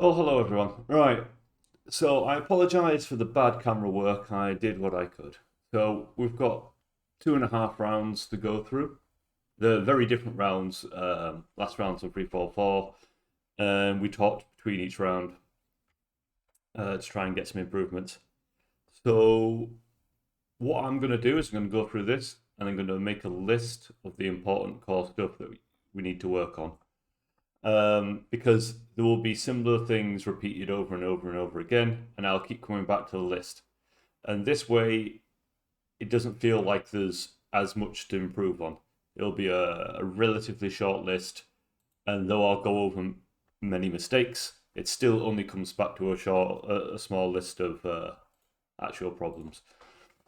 Oh, hello everyone. Right, so I apologise for the bad camera work. I did what I could. So we've got 2.5 rounds to go through. They're very different rounds. Last round's a 3-4-4, and we talked between each round to try and get some improvements. So what I'm going to do is I'm going to go through this, and I'm going to make a list of the important core stuff that we need to work on. Because there will be similar things repeated over and over and over again, and I'll keep coming back to the list. And this way, it doesn't feel like there's as much to improve on. It'll be a relatively short list, and though I'll go over many mistakes, it still only comes back to a small list of actual problems.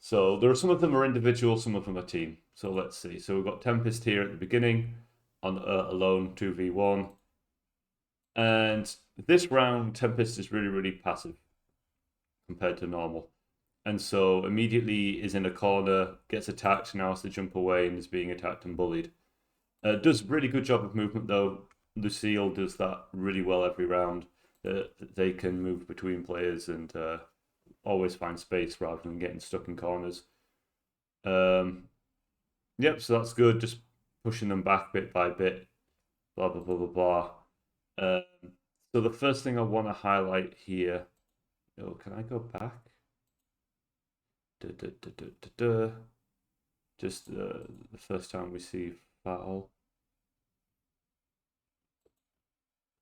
So there are some of them are individual, some of them are team. So let's see. So we've got Tempest here at the beginning on alone 2v1. And this round, Tempest is really passive compared to normal. And so immediately is in a corner, gets attacked, now has to jump away and is being attacked and bullied. Does a really good job of movement though. Lucille does that really well every round. They can move between players and always find space rather than getting stuck in corners. Yep, so that's good. Just pushing them back bit by bit. Blah blah blah blah blah. Um, so the first thing I want to highlight here. Oh, can I go back? Just the first time we see fahol.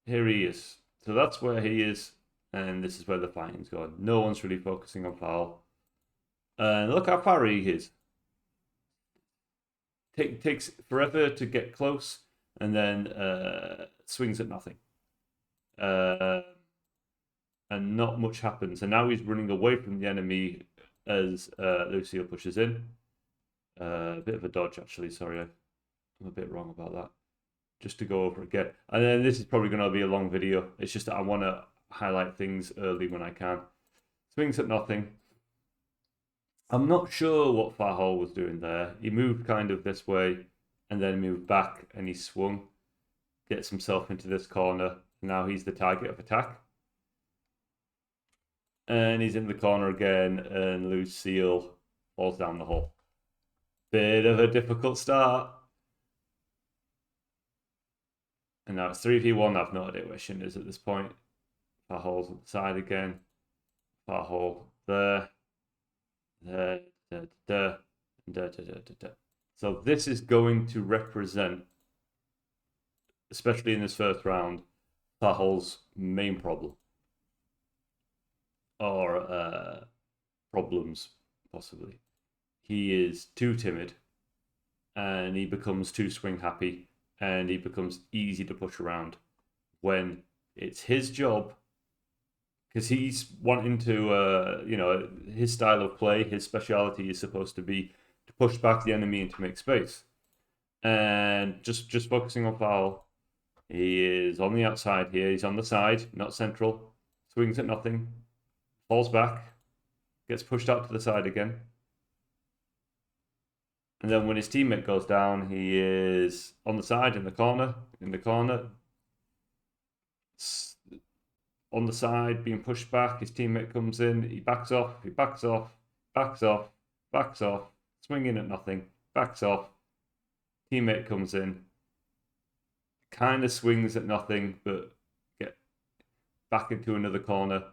Here he is. So that's where he is, and this is where the fighting's going. No one's really focusing on fahol. And look how far he is. Takes forever to get close, and then swings at nothing. And not much happens. And now he's running away from the enemy as Lucille pushes in. A bit of a dodge, actually. Sorry, I'm a bit wrong about that. Just to go over again. And then this is probably going to be a long video. It's just that I want to highlight things early when I can. Swings at nothing. I'm not sure what fahol was doing there. He moved kind of this way and then moved back and he swung. Gets himself into this corner. Now he's the target of attack. And he's in the corner again, and Lucille falls down the hole. Bit of a difficult start. And now it's 3v1. I've no idea where Shin is at this point. Fahol's on the side again. Fahol there. There. So this is going to represent, especially in this first round, Fahol's main problem. Or problems, possibly. He is too timid, and he becomes too swing happy, and he becomes easy to push around when it's his job, because he's wanting to, his style of play, his speciality is supposed to be to push back the enemy and to make space. And just focusing on fahol, he is on the outside here. He's on the side, not central. Swings at nothing. Falls back, gets pushed out to the side again. And then when his teammate goes down, he is on the side, in the corner, on the side, being pushed back. His teammate comes in, he backs off, swinging at nothing, backs off. Teammate comes in, kind of swings at nothing, but get back into another corner.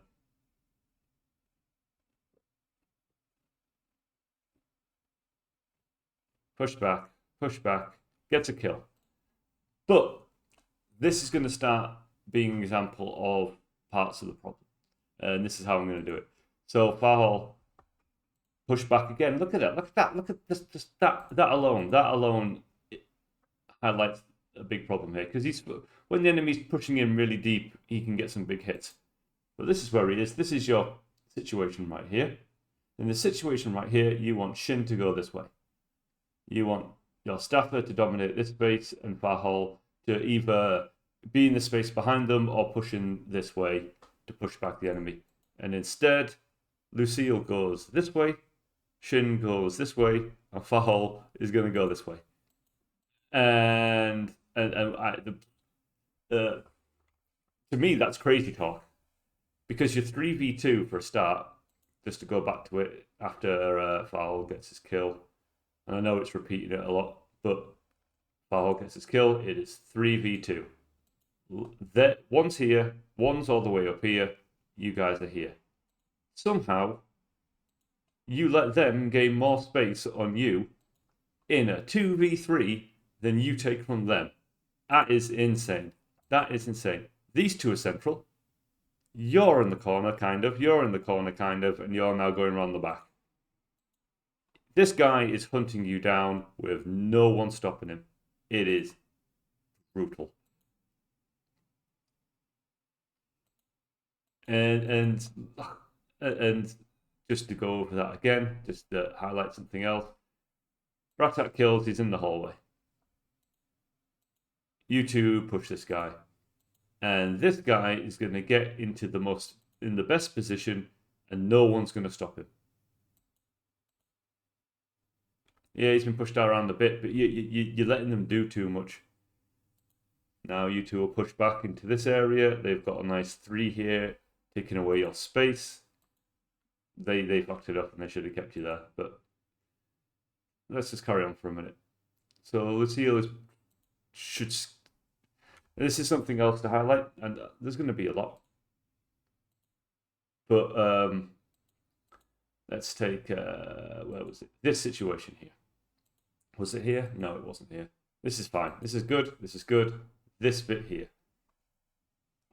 Push back, gets a kill. But this is going to start being an example of parts of the problem. And this is how I'm going to do it. So fahol, push back again. Look at that. Look at this, that alone. That alone highlights a big problem here. Because when the enemy's pushing in really deep, he can get some big hits. But this is where he is. This is your situation right here. In the situation right here, you want Shin to go this way. You want your staffer to dominate this space and fahol to either be in the space behind them or push in this way to push back the enemy. And instead, Lucille goes this way, Shin goes this way, and fahol is going to go this way. To me, that's crazy talk. because you're 3v2 for a start, just to go back to it after fahol gets his kill. And I know it's repeated it a lot, but fahol gets his kill. It is 3v2. One's here, one's all the way up here. You guys are here. Somehow, you let them gain more space on you in a 2v3 than you take from them. That is insane. That is insane. These two are central. You're in the corner, kind of. You're in the corner, kind of. And you're now going around the back. This guy is hunting you down with no one stopping him. It is brutal. And just to go over that again, just to highlight something else. Pracc kills, he's in the hallway. You two push this guy. And this guy is going to get into in the best position, and no one's going to stop him. Yeah, he's been pushed around a bit, but you're letting them do too much. Now you two will push back into this area. They've got a nice 3 here, taking away your space. They fucked it up, and they should have kept you there. But let's just carry on for a minute. So Lucille should. This is something else to highlight, and there's going to be a lot. But let's take where was it? This situation here. Was it here? No, it wasn't here. This is fine. This is good. This is good. This bit here.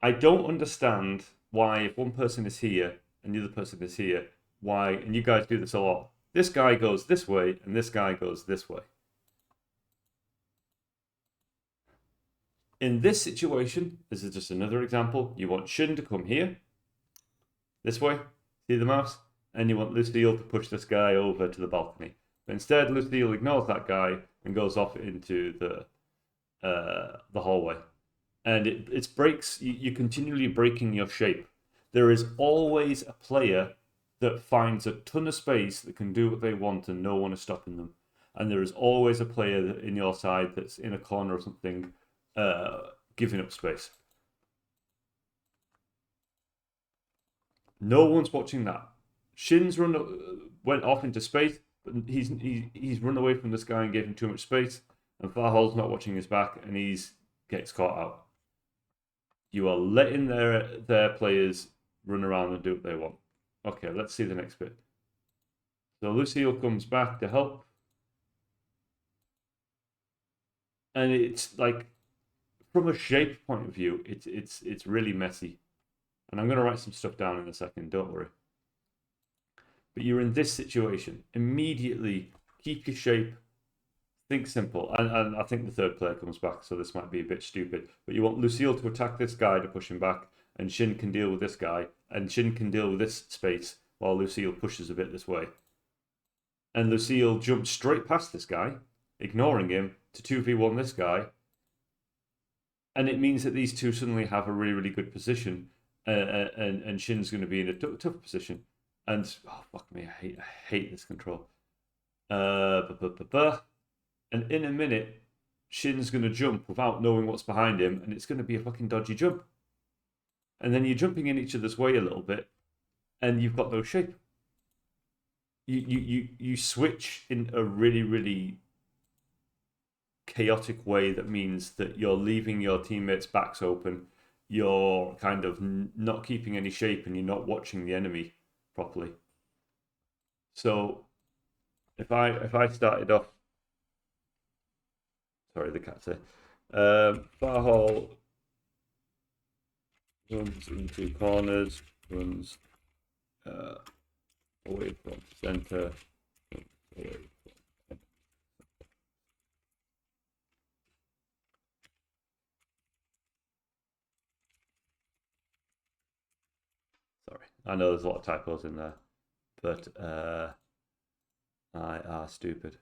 I don't understand why, if one person is here and the other person is here, why, and you guys do this a lot, this guy goes this way and this guy goes this way. In this situation, this is just another example, you want Shin to come here, this way, see the mouse? And you want Lucille to push this guy over to the balcony. But instead, Lucille ignores that guy and goes off into the hallway. And it breaks, you're continually breaking your shape. There is always a player that finds a ton of space that can do what they want and no one is stopping them. And there is always a player in your side that's in a corner or something, giving up space. No one's watching that. Shin's went off into space, but he's run away from this guy and gave him too much space. And Fahol's not watching his back, and gets caught out. You are letting their players run around and do what they want. Okay, let's see the next bit. So Lucille comes back to help. And it's like, from a shape point of view, it's really messy. And I'm going to write some stuff down in a second, don't worry. But you're in this situation. Immediately keep your shape. Think simple. And I think the third player comes back, so this might be a bit stupid. But you want Lucille to attack this guy to push him back, and Shin can deal with this guy, and Shin can deal with this space while Lucille pushes a bit this way. And Lucille jumps straight past this guy, ignoring him, to 2v1 this guy. And it means that these two suddenly have a really, really good position, and Shin's going to be in a tough position. And, oh, fuck me, I hate this control. And in a minute, Shin's going to jump without knowing what's behind him, and it's going to be a fucking dodgy jump. And then you're jumping in each other's way a little bit, and you've got no shape. You switch in a really, really chaotic way that means that you're leaving your teammates' backs open. You're kind of not keeping any shape, and you're not watching the enemy properly. So if I started off, sorry, the cat's here. Fahol runs into corners, runs away from center, away from. Sorry, I know there's a lot of typos in there, but I are stupid.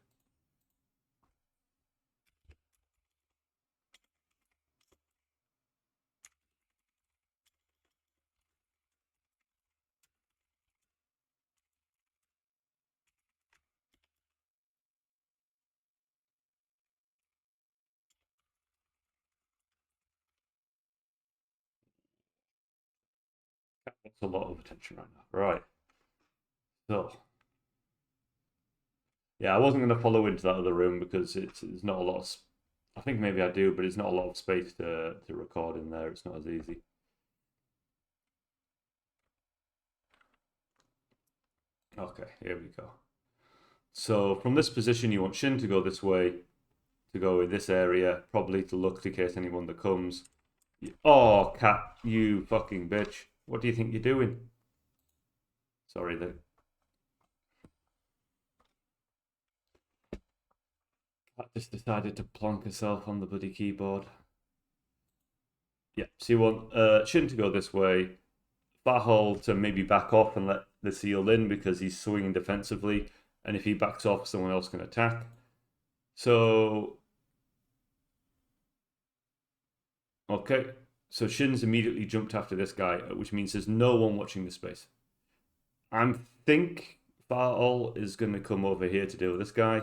That's a lot of attention right now. Right. So, yeah, I wasn't going to follow into that other room because it's not a lot of. I think maybe I do, but it's not a lot of space to record in there. It's not as easy. Okay, here we go. So from this position, you want Shin to go this way, to go in this area, probably to look in case anyone that comes. Oh, cat, you fucking bitch! What do you think you're doing? Sorry, the cat just decided to plonk herself on the bloody keyboard. Yeah, so you want Shin to go this way, fahol to maybe back off and let the seal in because he's swinging defensively, and if he backs off, someone else can attack. So, okay, so Shin's immediately jumped after this guy, which means there's no one watching this space. I think fahol is going to come over here to deal with this guy.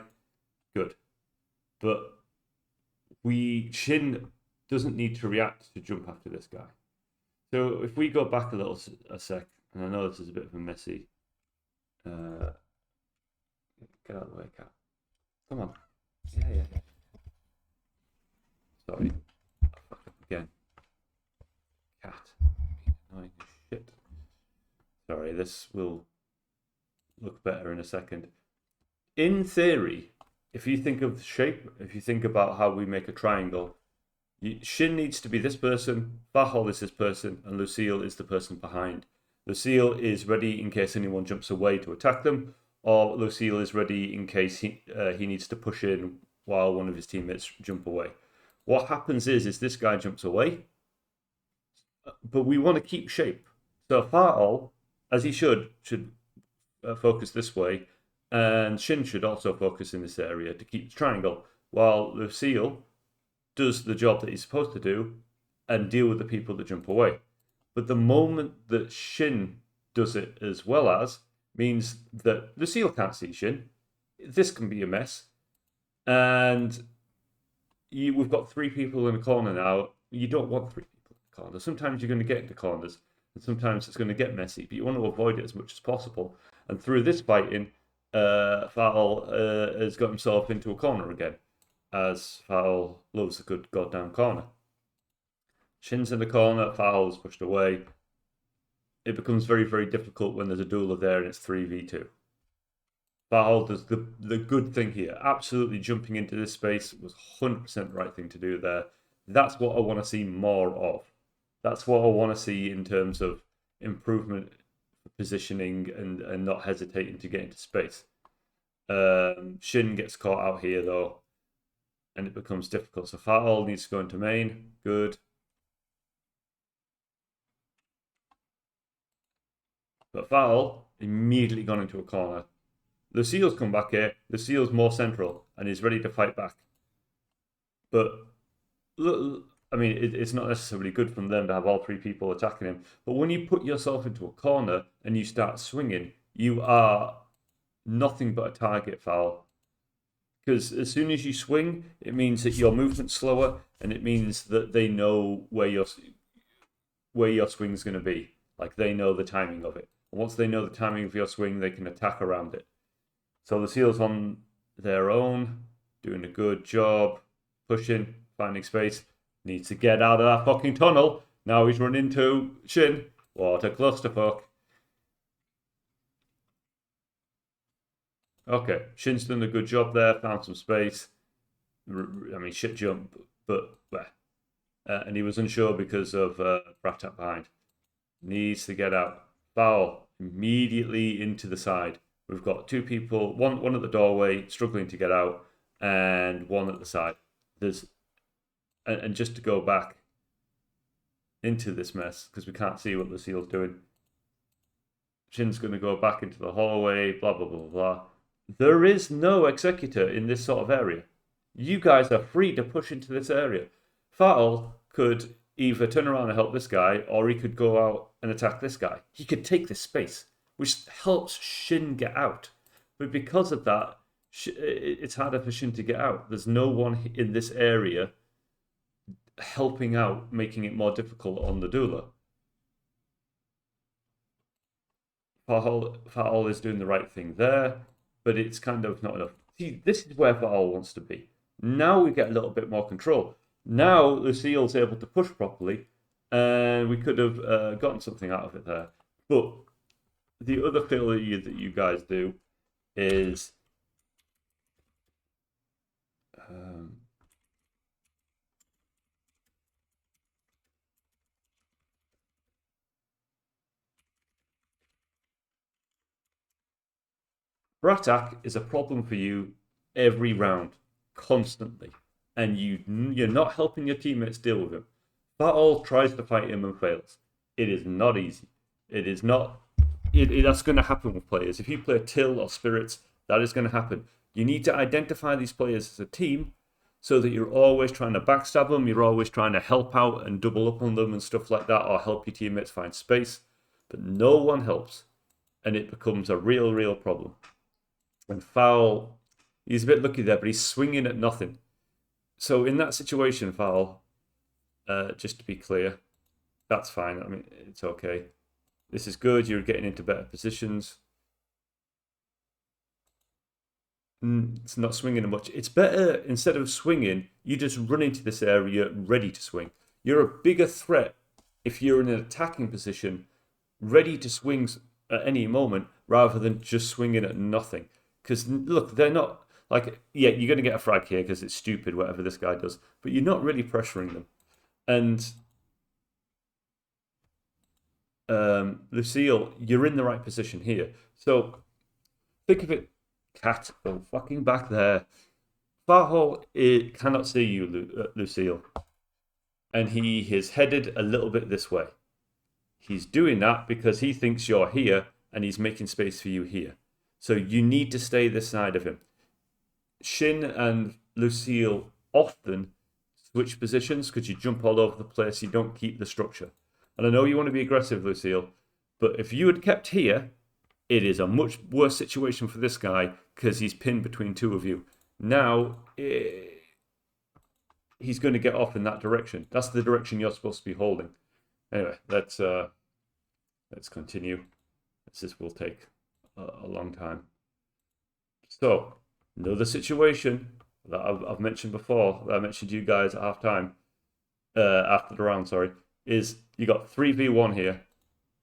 Good, but Shin doesn't need to react to jump after this guy. So if we go back a sec, and I know this is a bit of a messy. Get out of the way, cat. Come on. Yeah. Sorry. Again. Cat. Annoying as shit. Sorry, this will look better in a second. In theory, if you think of the shape, if you think about how we make a triangle, Shin needs to be this person, fahol is this person, and Lucille is the person behind. Lucille is ready in case anyone jumps away to attack them, or Lucille is ready in case he needs to push in while one of his teammates jump away. What happens is this guy jumps away, but we want to keep shape. So fahol, as he should focus this way, and Shin should also focus in this area to keep the triangle, while Lucille does the job that he's supposed to do and deal with the people that jump away. But the moment that Shin does it as well as means that Lucille can't see Shin. This can be a mess. And we've got 3 people in a corner now. You don't want 3 people in the corner. Sometimes you're going to get into corners, and sometimes it's going to get messy, but you want to avoid it as much as possible. And through this fighting, fahol has got himself into a corner again, as fahol loves a good goddamn corner. Shin's in the corner, fahol's pushed away. It becomes very, very difficult when there's a dueler there and it's 3v2. fahol does the good thing here. Absolutely jumping into this space was 100% the right thing to do there. That's what I want to see more of. That's what I want to see in terms of improvement, positioning, and not hesitating to get into space. Shin gets caught out here though, and it becomes difficult. So fahol needs to go into main. Good. But fahol immediately gone into a corner. Lucille's come back here. Lucille's more central and is ready to fight back. But I mean, it's not necessarily good from them to have all 3 people attacking him. But when you put yourself into a corner and you start swinging, you are nothing but a target fahol. Because as soon as you swing, it means that your movement's slower, and it means that they know where your swing's going to be. Like, they know the timing of it. And once they know the timing of your swing, they can attack around it. So Lucille's on their own, doing a good job, pushing, finding space. Needs to get out of that fucking tunnel. Now he's run into Shin. What a clusterfuck. Okay, Shin's done a good job there, found some space. I mean, shit jump, but and he was unsure because of Pracc behind. Needs to get out. Fahol immediately into the side. We've got 2 people, one at the doorway struggling to get out, and one at the side. And just to go back into this mess because we can't see what Lucille's doing. Shin's going to go back into the hallway. Blah blah blah blah. There is no executor in this sort of area. You guys are free to push into this area. Fahol could either turn around and help this guy, or he could go out and attack this guy. He could take this space, which helps Shin get out. But because of that, it's harder for Shin to get out. There's no one in this area helping out, making it more difficult on the dueler. Fahol is doing the right thing there, but it's kind of not enough. See, this is where Fahol wants to be. Now we get a little bit more control. Now Lucille's able to push properly, and we could have gotten something out of it there. But the other failure that you guys do is um, Pracc is a problem for you every round, constantly, and you're not helping your teammates deal with him. Fahol tries to fight him and fails. It is not easy. It is not. That's going to happen with players. If you play Till or Spirits, that is going to happen. You need to identify these players as a team so that you're always trying to backstab them, you're always trying to help out and double up on them and stuff like that, or help your teammates find space. But no one helps, and it becomes a real problem. And Foul, he's a bit lucky there, but he's swinging at nothing. So in that situation, Foul, just to be clear, that's fine. I mean, it's okay. This is good. You're getting into better positions. It's not swinging much. It's better, instead of swinging, you just run into this area ready to swing. You're a bigger threat if you're in an attacking position, ready to swing at any moment, rather than just swinging at nothing. Because look, they're not like, yeah, you're going to get a frag here because it's stupid, whatever this guy does, but you're not really pressuring them. And Lucille, you're in the right position here. So think of it, cat, go fucking back there. Fahol cannot see you, Lucille, and he is headed a little bit this way. He's doing that because he thinks you're here and he's making space for you here. So you need to stay this side of him. Shin and Lucille often switch positions because you jump all over the place. You don't keep the structure. And I know you want to be aggressive, Lucille, but if you had kept here, it is a much worse situation for this guy because he's pinned between two of you. Now, he's going to get off in that direction. That's the direction you're supposed to be holding. Anyway, let's continue. This will take a long time. So, another situation that I've mentioned before, that I mentioned to you guys at half time, after the round, sorry, is you got 3v1 here,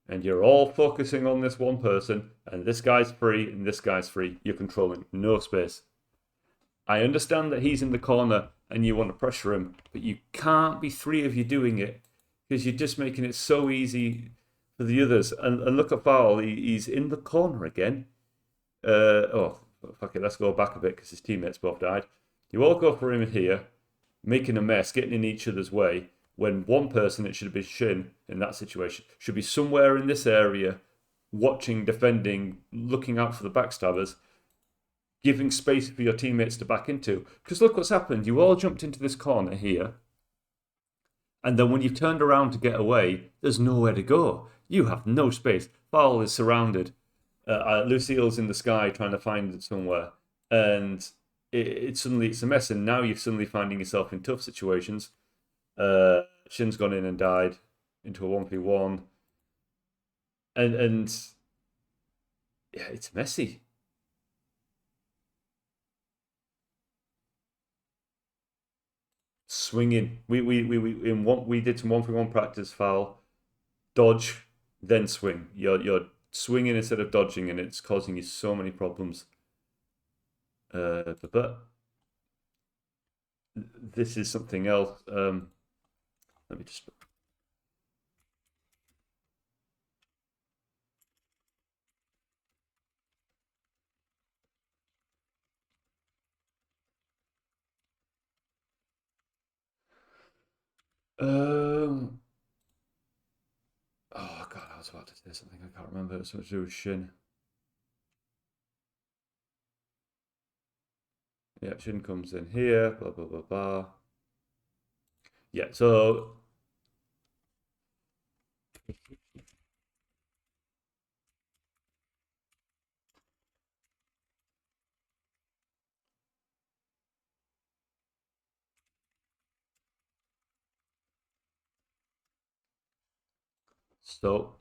and you're all focusing on this one person, and this guy's free, and this guy's free. You're controlling no space. I understand that he's in the corner and you want to pressure him, but you can't be three of you doing it because you're just making it so easy for the others. And look at Foul, he's in the corner again. Fuck it, let's go back a bit because his teammates both died. You all go for him here, making a mess, getting in each other's way, when one person, it should be Shin in that situation, should be somewhere in this area, watching, defending, looking out for the backstabbers, giving space for your teammates to back into. Because look what's happened. You all jumped into this corner here, and then when you've turned around to get away, there's nowhere to go. You have no space. Foul is surrounded. Lucille's in the sky trying to find it somewhere. And it's a mess. And now you're suddenly finding yourself in tough situations. Shin's gone in and died into a 1v1. And yeah, it's messy. Swinging. We did some 1v1 practice foul, dodge, then swing. You're swinging instead of dodging, and it's causing you so many problems. But this is something else. Let me just. Oh God, I was about to say something. I can't remember. It's something to do with Shin. Yeah, Shin comes in here. Blah blah blah blah. Yeah, so so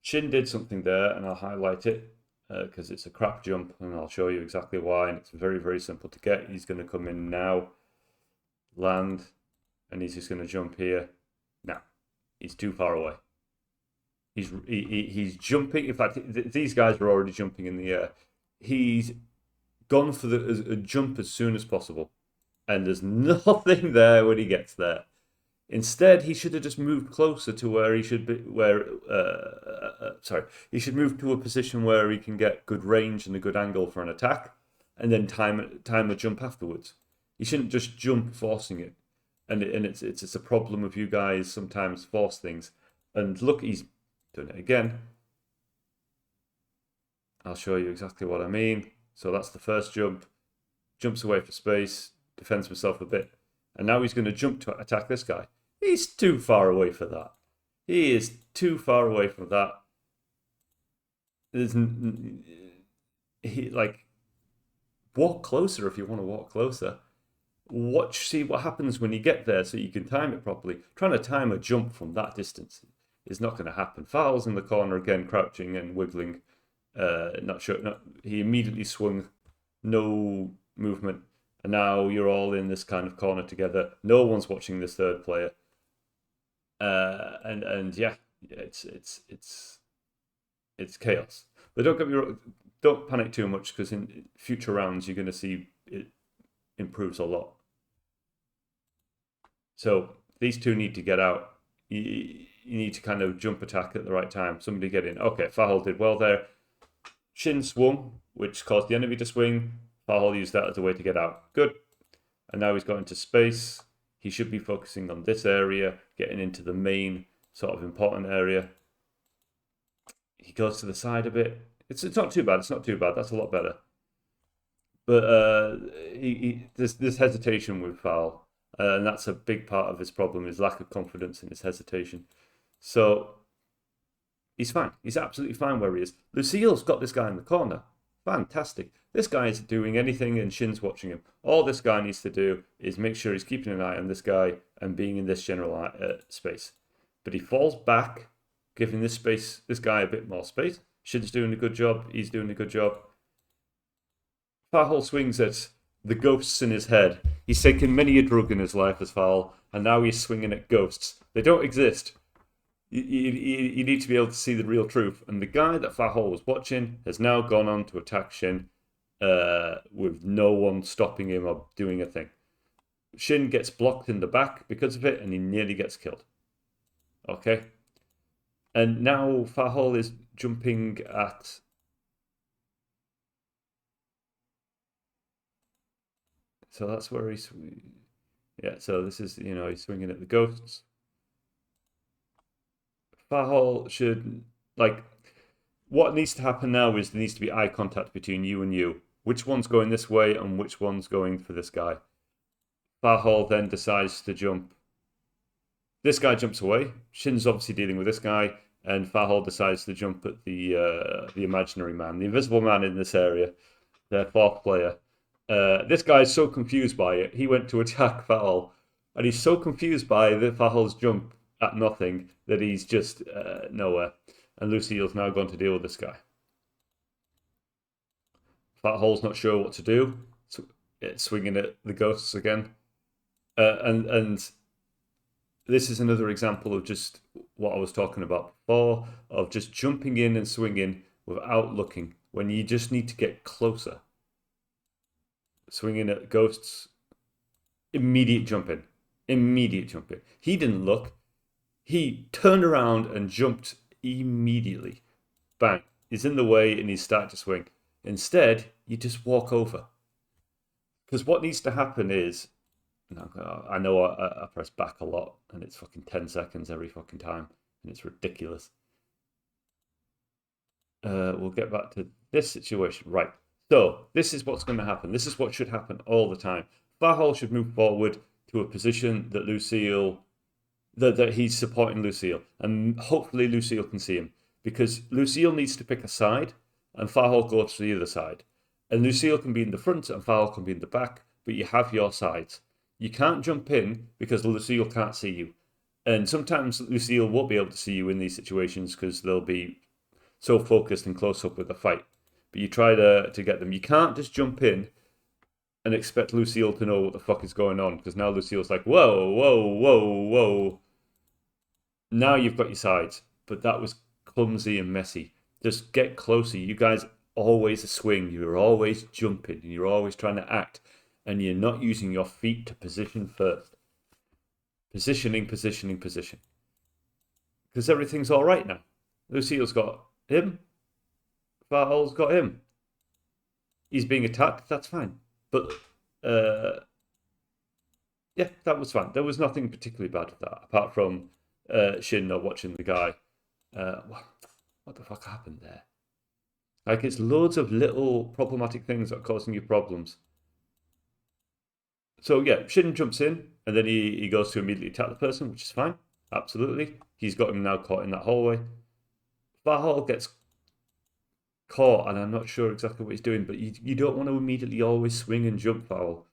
Shin did something there, and I'll highlight it because it's a crap jump, and I'll show you exactly why. And it's very, very simple to get. He's going to come in now, land, and he's just going to jump here. Now, he's too far away. He's jumping. In fact, these guys are already jumping in the air. He's gone for a jump as soon as possible, and there's nothing there when he gets there. Instead, he should have just moved closer to where he should be. He should move to a position where he can get good range and a good angle for an attack, and then time a jump afterwards. He shouldn't just jump forcing it, and it's a problem of you guys sometimes force things. And look, he's done it again. I'll show you exactly what I mean. So that's the first jump. Jumps away for space, defends himself a bit, and now he's going to jump to attack this guy. He's too far away for that. He is too far away from that. Walk closer if you want to walk closer. See what happens when you get there so you can time it properly. Trying to time a jump from that distance is not going to happen. Fahol's in the corner again, crouching and wiggling. Not sure. He immediately swung. No movement. And now you're all in this kind of corner together. No one's watching this third player. It's chaos. But don't get me wrong, don't panic too much because in future rounds you're going to see it improves a lot. So these two need to get out. You need to kind of jump attack at the right time. Somebody get in. Okay, Fahol did well there. Shin swung, which caused the enemy to swing. Fahol used that as a way to get out. Good. And now he's got into space. He should be focusing on this area, getting into the main sort of important area. He goes to the side a bit. It's not too bad. It's not too bad. That's a lot better. But there's hesitation with Fahol. And that's a big part of his problem, his lack of confidence and his hesitation. So he's fine. He's absolutely fine where he is. Lucille's got this guy in the corner. Fantastic. This guy isn't doing anything and Shin's watching him. All this guy needs to do is make sure he's keeping an eye on this guy and being in this general space. But he falls back, giving this guy a bit more space. Shin's doing a good job. He's doing a good job. Fahol swings at the ghosts in his head. He's taken many a drug in his life as Fahol, and now he's swinging at ghosts. They don't exist. You need to be able to see the real truth. And the guy that Fahol was watching has now gone on to attack Shin with no one stopping him or doing a thing. Shin gets blocked in the back because of it, and he nearly gets killed. Okay? And now Fahol is jumping at... So that's where he's... Yeah, so this is, he's swinging at the ghosts. Fahol should, what needs to happen now is there needs to be eye contact between you and you. Which one's going this way and which one's going for this guy. Fahol then decides to jump. This guy jumps away. Shin's obviously dealing with this guy, and Fahol decides to jump at the imaginary man, the invisible man in this area, their fourth player. This guy's so confused by it. He went to attack Fahol, and he's so confused by the Fahol's jump at nothing that he's just nowhere. And Lucille's now going to deal with this guy. Fahol's not sure what to do. It's swinging at the ghosts again. And this is another example of just what I was talking about before, of just jumping in and swinging without looking, when you just need to get closer. Swinging at ghosts, immediate jump in. He didn't look. He turned around and jumped immediately. Bang. He's in the way and he's starting to swing. Instead, you just walk over. Because what needs to happen is... I know I press back a lot and it's fucking 10 seconds every fucking time. And it's ridiculous. We'll get back to this situation. Right. So, this is what's going to happen. This is what should happen all the time. Fahol should move forward to a position that Lucille... That he's supporting Lucille. And hopefully Lucille can see him. Because Lucille needs to pick a side, and Fahol goes to the other side. And Lucille can be in the front, and Fahol can be in the back, but you have your sides. You can't jump in, because Lucille can't see you. And sometimes Lucille won't be able to see you in these situations, because there'll be so focused and close up with the fight. But you try to get them. You can't just jump in and expect Lucille to know what the fuck is going on, because now Lucille's like, whoa, whoa, whoa, whoa. Now you've got your sides, but that was clumsy and messy. Just get closer. You guys always swing. You're always jumping. And you're always trying to act, and you're not using your feet to position first. Positioning, positioning, position. Because everything's all right now. Lucille's got him. Fahol's got him. He's being attacked. That's fine. But yeah, that was fine. There was nothing particularly bad with that, apart from Shin not watching the guy. What the fuck happened there? Like, it's loads of little problematic things that are causing you problems. So yeah, Shin jumps in, and then he goes to immediately attack the person, which is fine. Absolutely. He's got him now caught in that hallway. Fahol gets caught, and I'm not sure exactly what he's doing, but you don't want to immediately always swing and jump Fahol.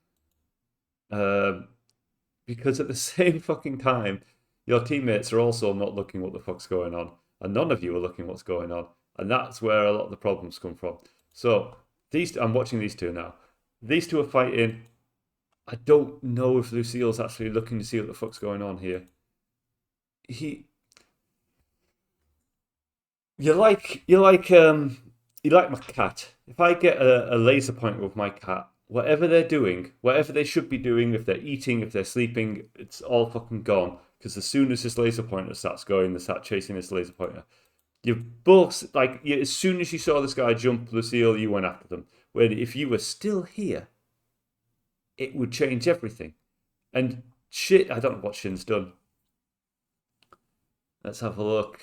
Because at the same fucking time, your teammates are also not looking what the fuck's going on, and none of you are looking what's going on, and that's where a lot of the problems come from. So I'm watching these two now. These two are fighting. I don't know if Lucille's actually looking to see what the fuck's going on here. You're like my cat. If I get a laser pointer with my cat, whatever they're doing, whatever they should be doing, if they're eating, if they're sleeping, it's all fucking gone. Because as soon as this laser pointer starts going, they start chasing this laser pointer. You both, like, as soon as you saw this guy jump Lucille, you went after them. When if you were still here, it would change everything. And shit, I don't know what Shin's done. Let's have a look.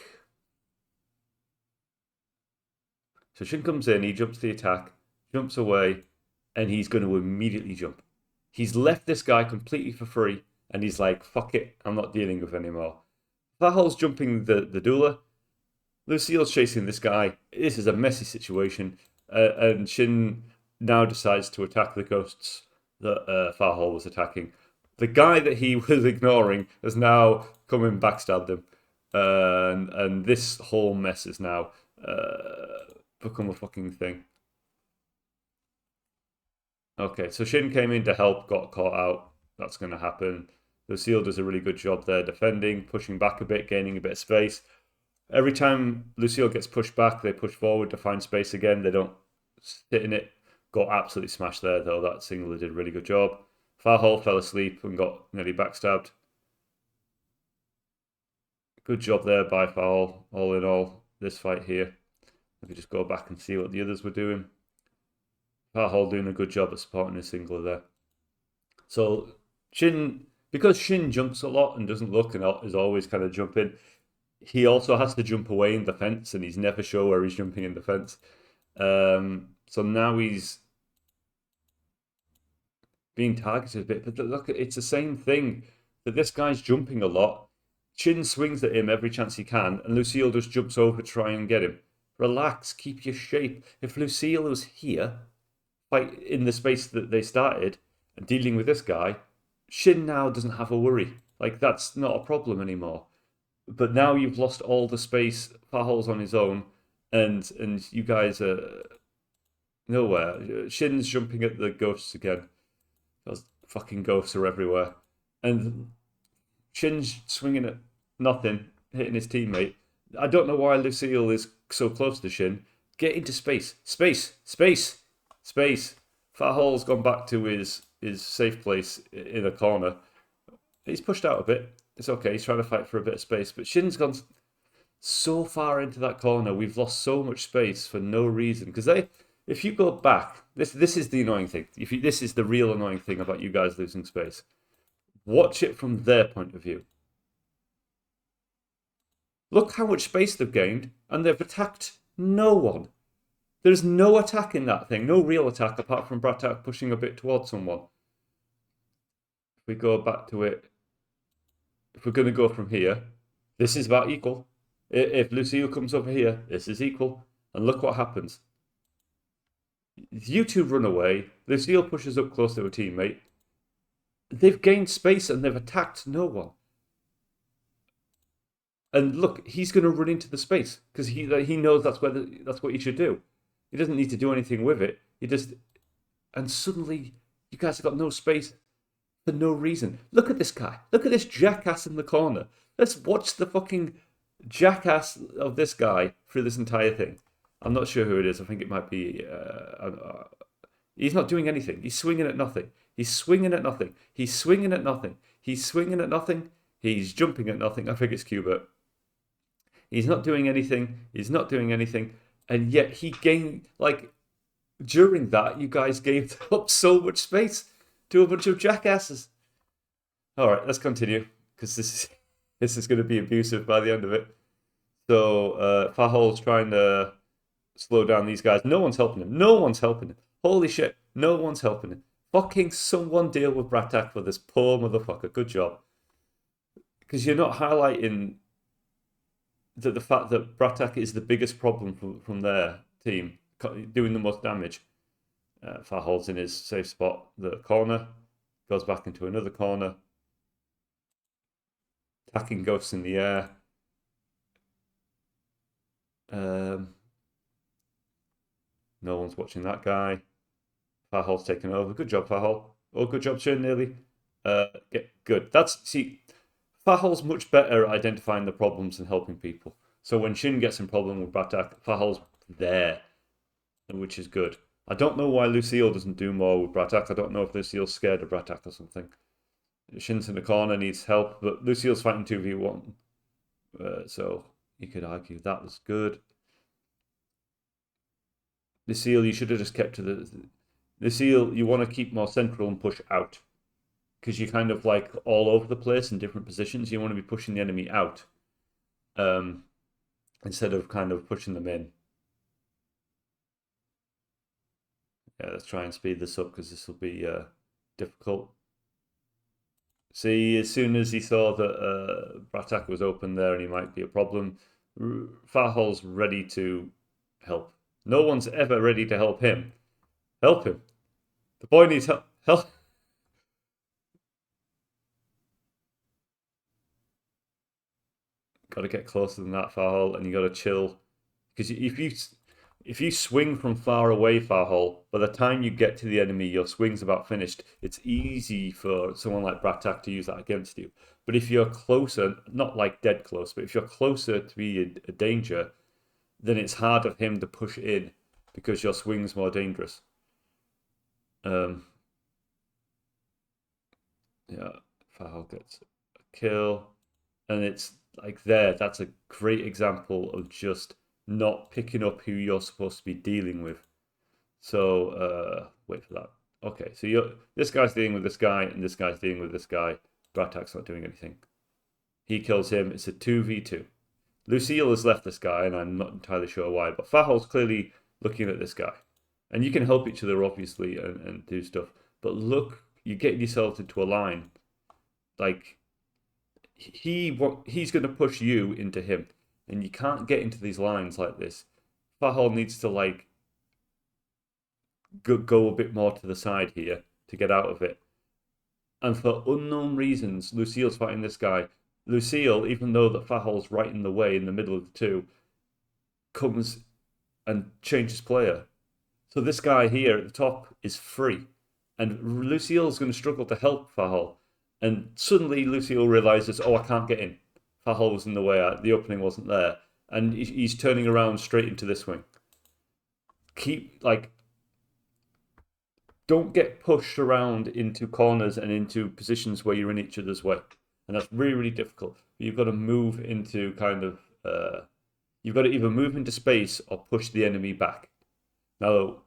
So Shin comes in, he jumps the attack, jumps away, and he's going to immediately jump. He's left this guy completely for free, and he's like, fuck it, I'm not dealing with anymore. Fahol's jumping the doula. Lucille's chasing this guy. This is a messy situation, and Shin now decides to attack the ghosts that Fahol was attacking. The guy that he was ignoring has now come and backstabbed him, and this whole mess is now become a fucking thing. Okay, so Shin came in to help, got caught out. That's going to happen. Lucille does a really good job there, defending, pushing back a bit, gaining a bit of space. Every time Lucille gets pushed back, they push forward to find space again. They don't sit in it. Got absolutely smashed there, though. That single did a really good job. Fahol fell asleep and got nearly backstabbed. Good job there by Fahol, all in all, this fight here. Let me just go back and see what the others were doing. Fahol doing a good job at supporting his singler there. So Shin, because Shin jumps a lot and doesn't look and is always kind of jumping, he also has to jump away in defense, and he's never sure where he's jumping in defense. So now he's being targeted a bit. But look, it's the same thing. That this guy's jumping a lot. Shin swings at him every chance he can, and Lucille just jumps over to try and get him. Relax, keep your shape. If Lucille was here, fight in the space that they started, and dealing with this guy, Shin now doesn't have a worry. Like, that's not a problem anymore. But now you've lost all the space. Fahol's on his own, and you guys are nowhere. Shin's jumping at the ghosts again. Those fucking ghosts are everywhere. And Shin's swinging at nothing, hitting his teammate. I don't know why Lucille is so close to Shin. Get into space. Space. Space. Space. Fahol's gone back to his safe place in a corner. He's pushed out a bit. It's okay. He's trying to fight for a bit of space. But Shin's gone so far into that corner. We've lost so much space for no reason. Because if you go back, this is the annoying thing. This is the real annoying thing about you guys losing space. Watch it from their point of view. Look how much space they've gained, and they've attacked no one. There's no attack in that thing, no real attack apart from Pracc pushing a bit towards someone. If we go back to it, if we're going to go from here, this is about equal. If Lucille comes over here, this is equal. And look what happens. You two run away. Lucille pushes up close to a teammate. They've gained space and they've attacked no one. And look, he's going to run into the space because he knows that's what you should do. He doesn't need to do anything with it. He just and suddenly you guys have got no space for no reason. Look at this guy. Look at this jackass in the corner. Let's watch the fucking jackass of this guy through this entire thing. I'm not sure who it is. I think it might be. He's not doing anything. He's swinging at nothing. He's swinging at nothing. He's swinging at nothing. He's swinging at nothing. He's jumping at nothing. I think it's Cuba. He's not doing anything. He's not doing anything. And yet he gained, like, during that, you guys gave up so much space to a bunch of jackasses. All right, let's continue because this is going to be abusive by the end of it. So Fahol's trying to slow down these guys. No one's helping him. No one's helping him. Holy shit, no one's helping him. Fucking someone deal with Pracc for this poor motherfucker. Good job. Because you're not highlighting the fact that Pracc is the biggest problem from their team, doing the most damage. Fahol's in his safe spot, the corner, goes back into another corner, attacking ghosts in the air. No one's watching that guy. Fahol's taken over. Good job, Fahol. Oh, good job, Shin, nearly. Good. Fahol's much better at identifying the problems and helping people. So when Shin gets in problem with Pracc, Fahol's there, which is good. I don't know why Lucille doesn't do more with Pracc. I don't know if Lucille's scared of Pracc or something. Shin's in the corner, needs help, but Lucille's fighting 2v1. So you could argue that was good. Lucille, you should have just kept to the... Lucille, you want to keep more central and push out. Because you're kind of like all over the place in different positions. You want to be pushing the enemy out. Instead of kind of pushing them in. Yeah, let's try and speed this up because this will be difficult. See, as soon as he saw that Pracc was open there and he might be a problem, Fahol's ready to help. No one's ever ready to help him. Help him. The boy needs help. Help. Got to get closer than that, Fahol, and you got to chill. Because if you swing from far away, Fahol, by the time you get to the enemy, your swing's about finished. It's easy for someone like Pracc to use that against you. But if you're closer, not like dead close, but if you're closer to be a danger, then it's harder for him to push in because your swing's more dangerous. Yeah, Fahol gets a kill, and it's like that's a great example of just not picking up who you're supposed to be dealing with. So wait for that. Okay, so this guy's dealing with this guy, and this guy's dealing with this guy. Pracc's not doing anything. He kills him. It's a 2v2. Lucille has left this guy, and I'm not entirely sure why, but Fahol's clearly looking at this guy. And you can help each other, obviously, and do stuff. But look, you're getting yourself into a line. Like, he's going to push you into him. And you can't get into these lines like this. Fahol needs to, like, go a bit more to the side here to get out of it. And for unknown reasons, Lucille's fighting this guy. Lucille, even though that Fahol's right in the way in the middle of the two, comes and changes player. So this guy here at the top is free. And Lucille's going to struggle to help Fahol. And suddenly Lucille realizes, oh, I can't get in. Fahol was in the way, the opening wasn't there. And he's turning around straight into this wing. Don't get pushed around into corners and into positions where you're in each other's way. And that's really, really difficult. You've got to move into you've got to either move into space or push the enemy back. Now,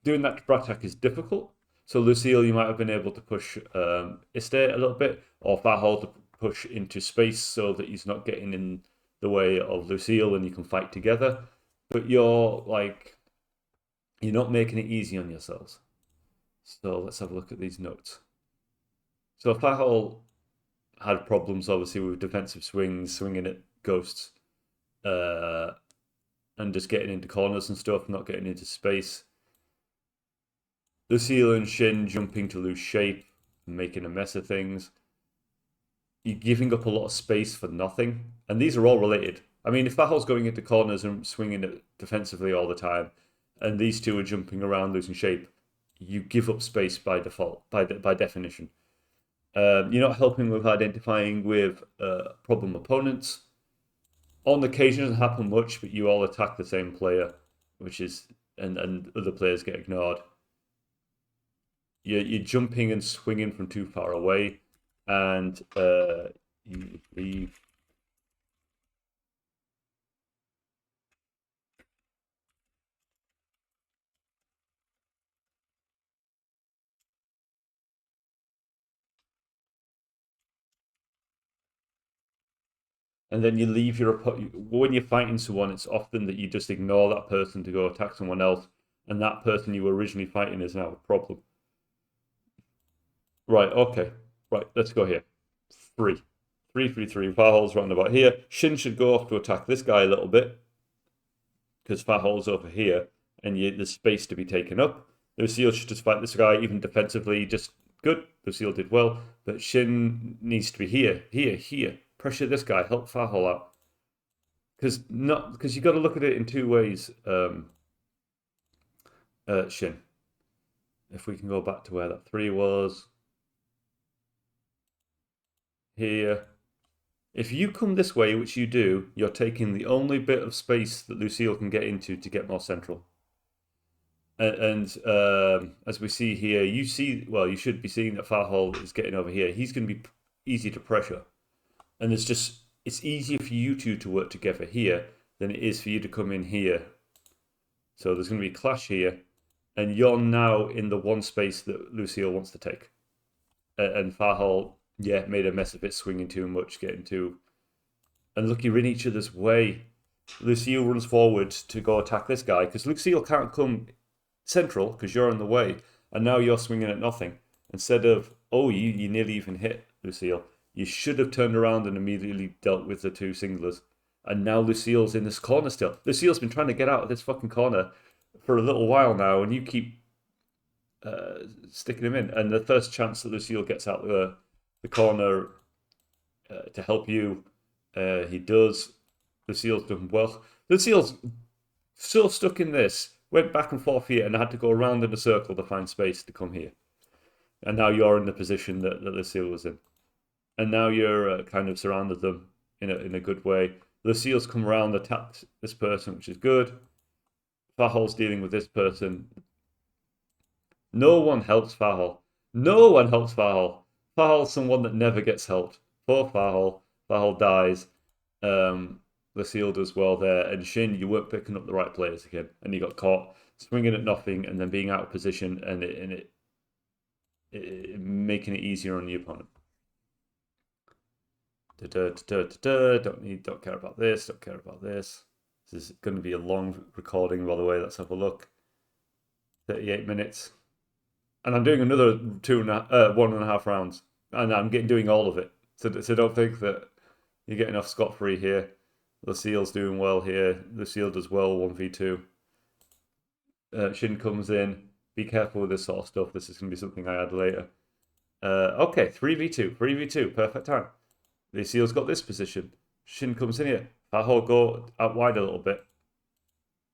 doing that to Pracc is difficult. So Lucille, you might have been able to push Iste a little bit, or Fahol to push into space so that he's not getting in the way of Lucille and you can fight together. But you're not making it easy on yourselves. So let's have a look at these notes. So Fahol had problems, obviously, with defensive swings, swinging at ghosts, and just getting into corners and stuff, not getting into space. Lucille and Shin jumping to lose shape, making a mess of things. you're giving up a lot of space for nothing. And these are all related. I mean, if fahol's going into corners and swinging it defensively all the time, and these two are jumping around losing shape, you give up space by default, by definition. You're not helping with identifying with problem opponents. On occasion, it doesn't happen much, but you all attack the same player, which is and other players get ignored. You're jumping and swinging from too far away, and you leave. And then you leave your when you're fighting someone, it's often that you just ignore that person to go attack someone else, and that person you were originally fighting is now a problem. Right, okay. Right, let's go here. 3. 3, 3, 3. Fahol's round about here. Shin should go off to attack this guy a little bit, because Fahol's over here, and there's space to be taken up. Lucille should just fight this guy, even defensively, just good. Lucille did well, but Shin needs to be here, here, here. Pressure this guy, help Fahol out. Because you got to look at it in two ways, Shin. If we can go back to where that 3 was. Here. If you come this way, which you do, you're taking the only bit of space that Lucille can get into to get more central. And as we see here, you should be seeing that Fahol is getting over here. He's going to be easy to pressure. And it's easier for you two to work together here than it is for you to come in here. So there's going to be a clash here, and you're now in the one space that Lucille wants to take. And Fahol, made a mess of it, swinging too much, getting too... And look, you're in each other's way. Lucille runs forward to go attack this guy, because Lucille can't come central, because you're in the way, and now you're swinging at nothing. Instead of, you nearly even hit Lucille. You should have turned around and immediately dealt with the two singlers. And now Lucille's in this corner still. Lucille's been trying to get out of this fucking corner for a little while now, and you keep sticking him in. And the first chance that Lucille gets out the corner to help you, he does. Lucille's done well. Lucille's still stuck in this. Went back and forth here and had to go around in a circle to find space to come here. And now you're in the position that Lucille was in. And now you're kind of surrounded them in a good way. Lucille's come around, attacked this person, which is good. Fahol's dealing with this person. No one helps Fahol. No one helps Fahol. Fahol's someone that never gets helped. Poor Fahol. Fahol dies. Lucille does well there. And Shin, you weren't picking up the right players again. And you got caught swinging at nothing and then being out of position and it making it easier on the opponent. Don't care about this. Don't care about this. This is going to be a long recording, by the way. Let's have a look. 38 minutes, and I'm doing another 1.5 rounds, and I'm doing all of it. So don't think that you're getting off scot-free here. Lucille's doing well here. Lucille does well 1v2. Shin comes in. Be careful with this sort of stuff. This is going to be something I add later. Okay, 3v2. Perfect time. Lucille's got this position. Shin comes in here. Fahol go out wide a little bit.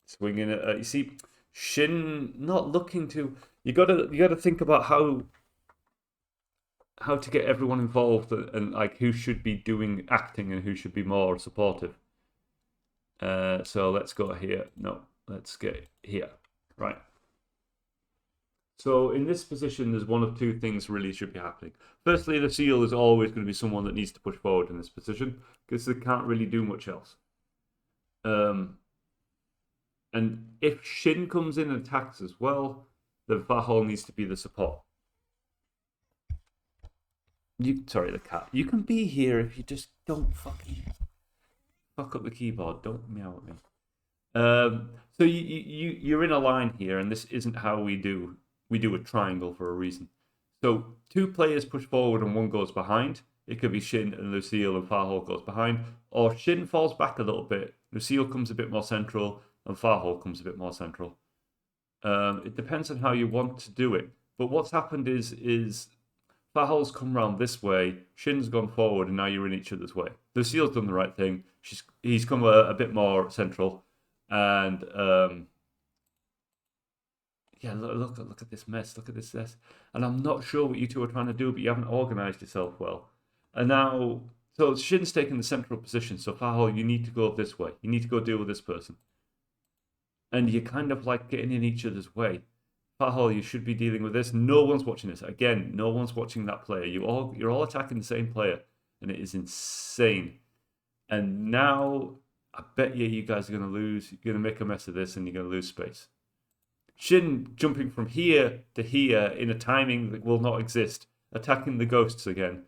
Swinging it. You see, Shin not looking to... You gotta think about how to get everyone involved and like who should be doing acting and who should be more supportive. So let's go here. No, let's get here. Right. So in this position, there's one of two things really should be happening. Firstly, the seal is always going to be someone that needs to push forward in this position because they can't really do much else. And if Shin comes in and attacks as well, then Fahol needs to be the support. Sorry, the cat. You can be here if you just don't fucking fuck up the keyboard. Don't meow at me. So you're in a line here, and this isn't how we do. We do a triangle for a reason. So 2 players push forward and 1 goes behind. It could be Shin and Lucille and Fahol goes behind. Or Shin falls back a little bit. Lucille comes a bit more central and Fahol comes a bit more central. It depends on how you want to do it. But what's happened is Fahol's come round this way, Shin's gone forward, and now you're in each other's way. Lucille's done the right thing. He's come a bit more central, and yeah, look at this mess. Look at this mess. And I'm not sure what you two are trying to do, but you haven't organised yourself well. And now, so Shin's taken the central position. So Fahol, you need to go this way. You need to go deal with this person. And you're kind of like getting in each other's way. Fahol, you should be dealing with this. No one's watching this. Again, no one's watching that player. You're all attacking the same player, and it is insane. And now, I bet you guys are going to lose. You're going to make a mess of this, and you're going to lose space. Shin jumping from here to here in a timing that will not exist, attacking the ghosts again.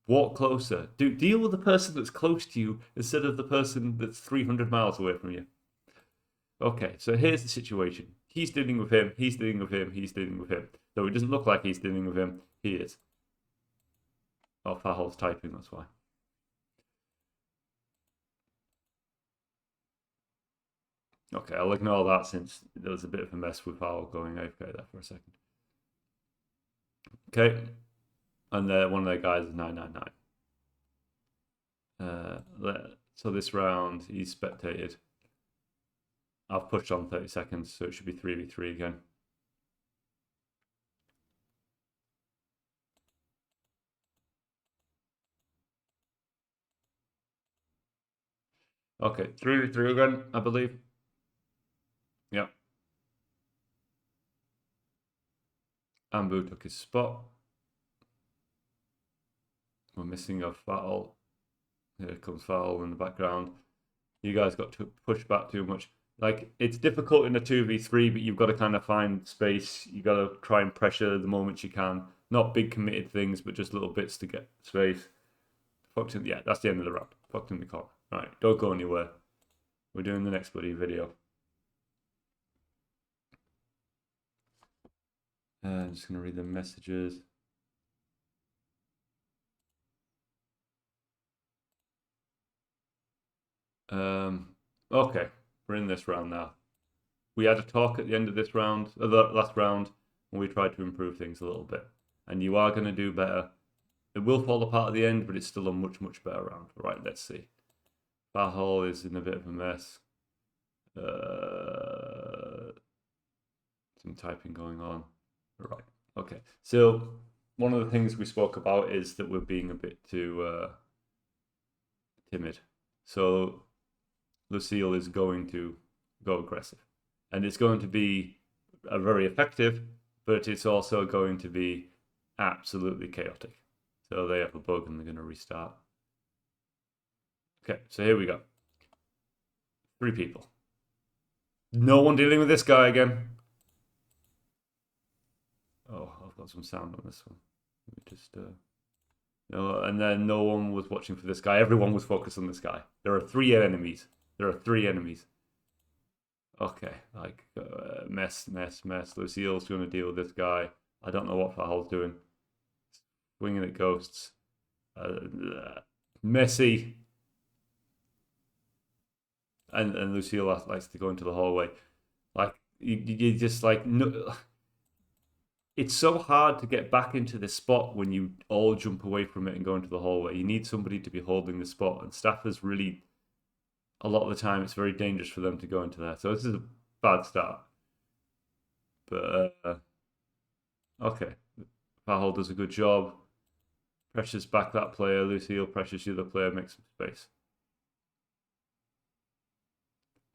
Walk closer. Deal with the person that's close to you instead of the person that's 300 miles away from you. Okay, so here's the situation. He's dealing with him, he's dealing with him, he's dealing with him. Though it doesn't look like he's dealing with him, he is. Oh, Fahol's typing, that's why. Okay, I'll ignore that since there was a bit of a mess with Fahol going AFK there for a second. Okay, and one of their guys is 999. So this round, he's spectated. I've pushed on 30 seconds, so it should be 3v3 again. Okay, 3v3 again, I believe. Yep. Ambu took his spot. We're missing a foul. Here comes foul in the background. You guys got to push back too much. Like, it's difficult in a 2v3, but you've got to kind of find space. You've got to try and pressure the moment you can. Not big committed things, but just little bits to get space. Fucked in, yeah, that's the end of the round. Fucked in the corner. Right, don't go anywhere. We're doing the next bloody video. I'm just going to read the messages. Okay, we're in this round now. We had a talk at the end of this round, the last round, and we tried to improve things a little bit. And you are going to do better. It will fall apart at the end, but it's still a much, much better round. Right, let's see. Fahol is in a bit of a mess. Some typing going on. Right, okay. So one of the things we spoke about is that we're being a bit too timid. So Lucille is going to go aggressive. And it's going to be very effective, but it's also going to be absolutely chaotic. So they have a bug and they're going to restart. Okay, so here we go. 3 people. No one dealing with this guy again. Oh, I've got some sound on this one. Let me just... No, and then no one was watching for this guy. Everyone was focused on this guy. There are 3 enemies. There are 3 enemies. Okay, like, mess. Lucille's going to deal with this guy. I don't know what Fahol's doing. Swinging at ghosts. Messy. And Lucille likes to go into the hallway. Like, you just, like... No, it's so hard to get back into this spot when you all jump away from it and go into the hallway. You need somebody to be holding the spot, and staffers really... A lot of the time, it's very dangerous for them to go into there. So this is a bad start. But, okay. Fahol does a good job. Pressures back that player. Lucille pressures the other player, makes some space.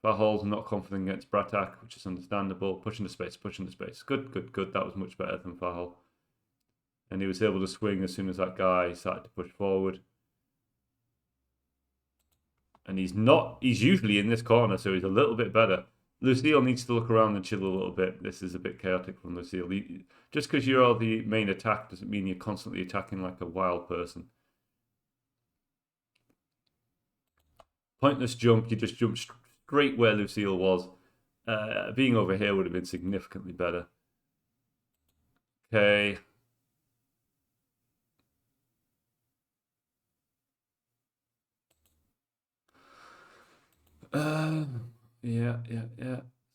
Fahol's not confident against Pracc, which is understandable. Pushing the space. Good. That was much better than Fahol. And he was able to swing as soon as that guy started to push forward. And he's usually in this corner, so he's a little bit better. Lucille needs to look around and chill a little bit. This is a bit chaotic from Lucille. Just because you're the main attack doesn't mean you're constantly attacking like a wild person. Pointless jump, you just jump straight where Lucille was. Being over here would have been significantly better. Okay. Yeah.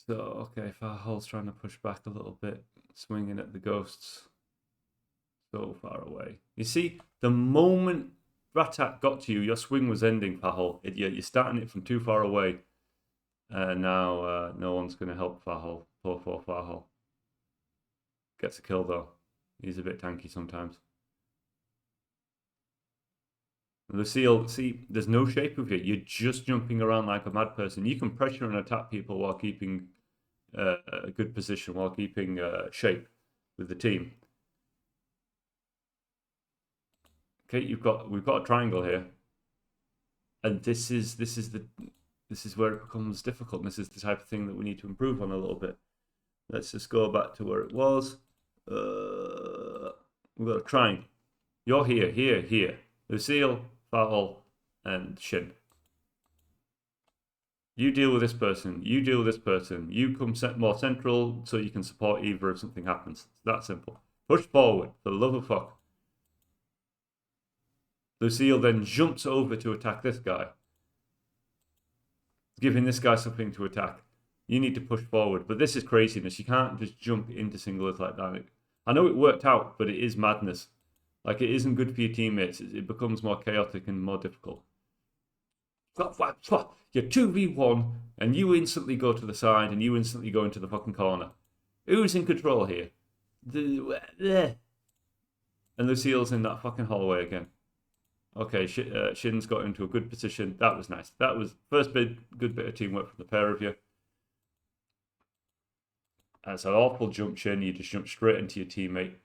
So, okay, Fahol's trying to push back a little bit, swinging at the ghosts. So far away. You see, the moment Pracc got to you, your swing was ending, fahol. You're starting it from too far away. Now no one's going to help fahol. Poor fahol. Gets a kill though. He's a bit tanky sometimes. Lucille, see, there's no shape of it. You're just jumping around like a mad person. You can pressure and attack people while keeping a good position, while keeping shape with the team. Okay, we've got a triangle here, and this is where it becomes difficult. And this is the type of thing that we need to improve on a little bit. Let's just go back to where it was. We've got a triangle. You're here, here, here. Lucille, fahol, and shin. You deal with this person. You deal with this person. You come more central so you can support either if something happens. It's that simple. Push forward, for the love of fuck. Lucille then jumps over to attack this guy, giving this guy something to attack. You need to push forward, but this is craziness. You can't just jump into singles like that. I know it worked out, but it is madness. Like, it isn't good for your teammates. It becomes more chaotic and more difficult. You're 2v1, and you instantly go to the side, and you instantly go into the fucking corner. Who's in control here? And Lucille's in that fucking hallway again. Okay, Shin's got into a good position. That was nice. That was first good bit of teamwork from the pair of you. That's an awful jump, Shin. You just jump straight into your teammate.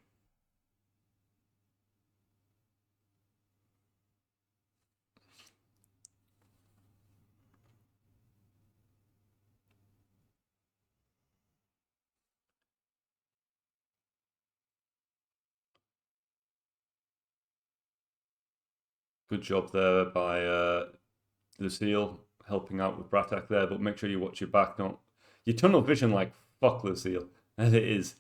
Good job there by Lucille, helping out with Pracc there, but make sure you watch your back. Don't you tunnel vision like fuck, Lucille, and it is.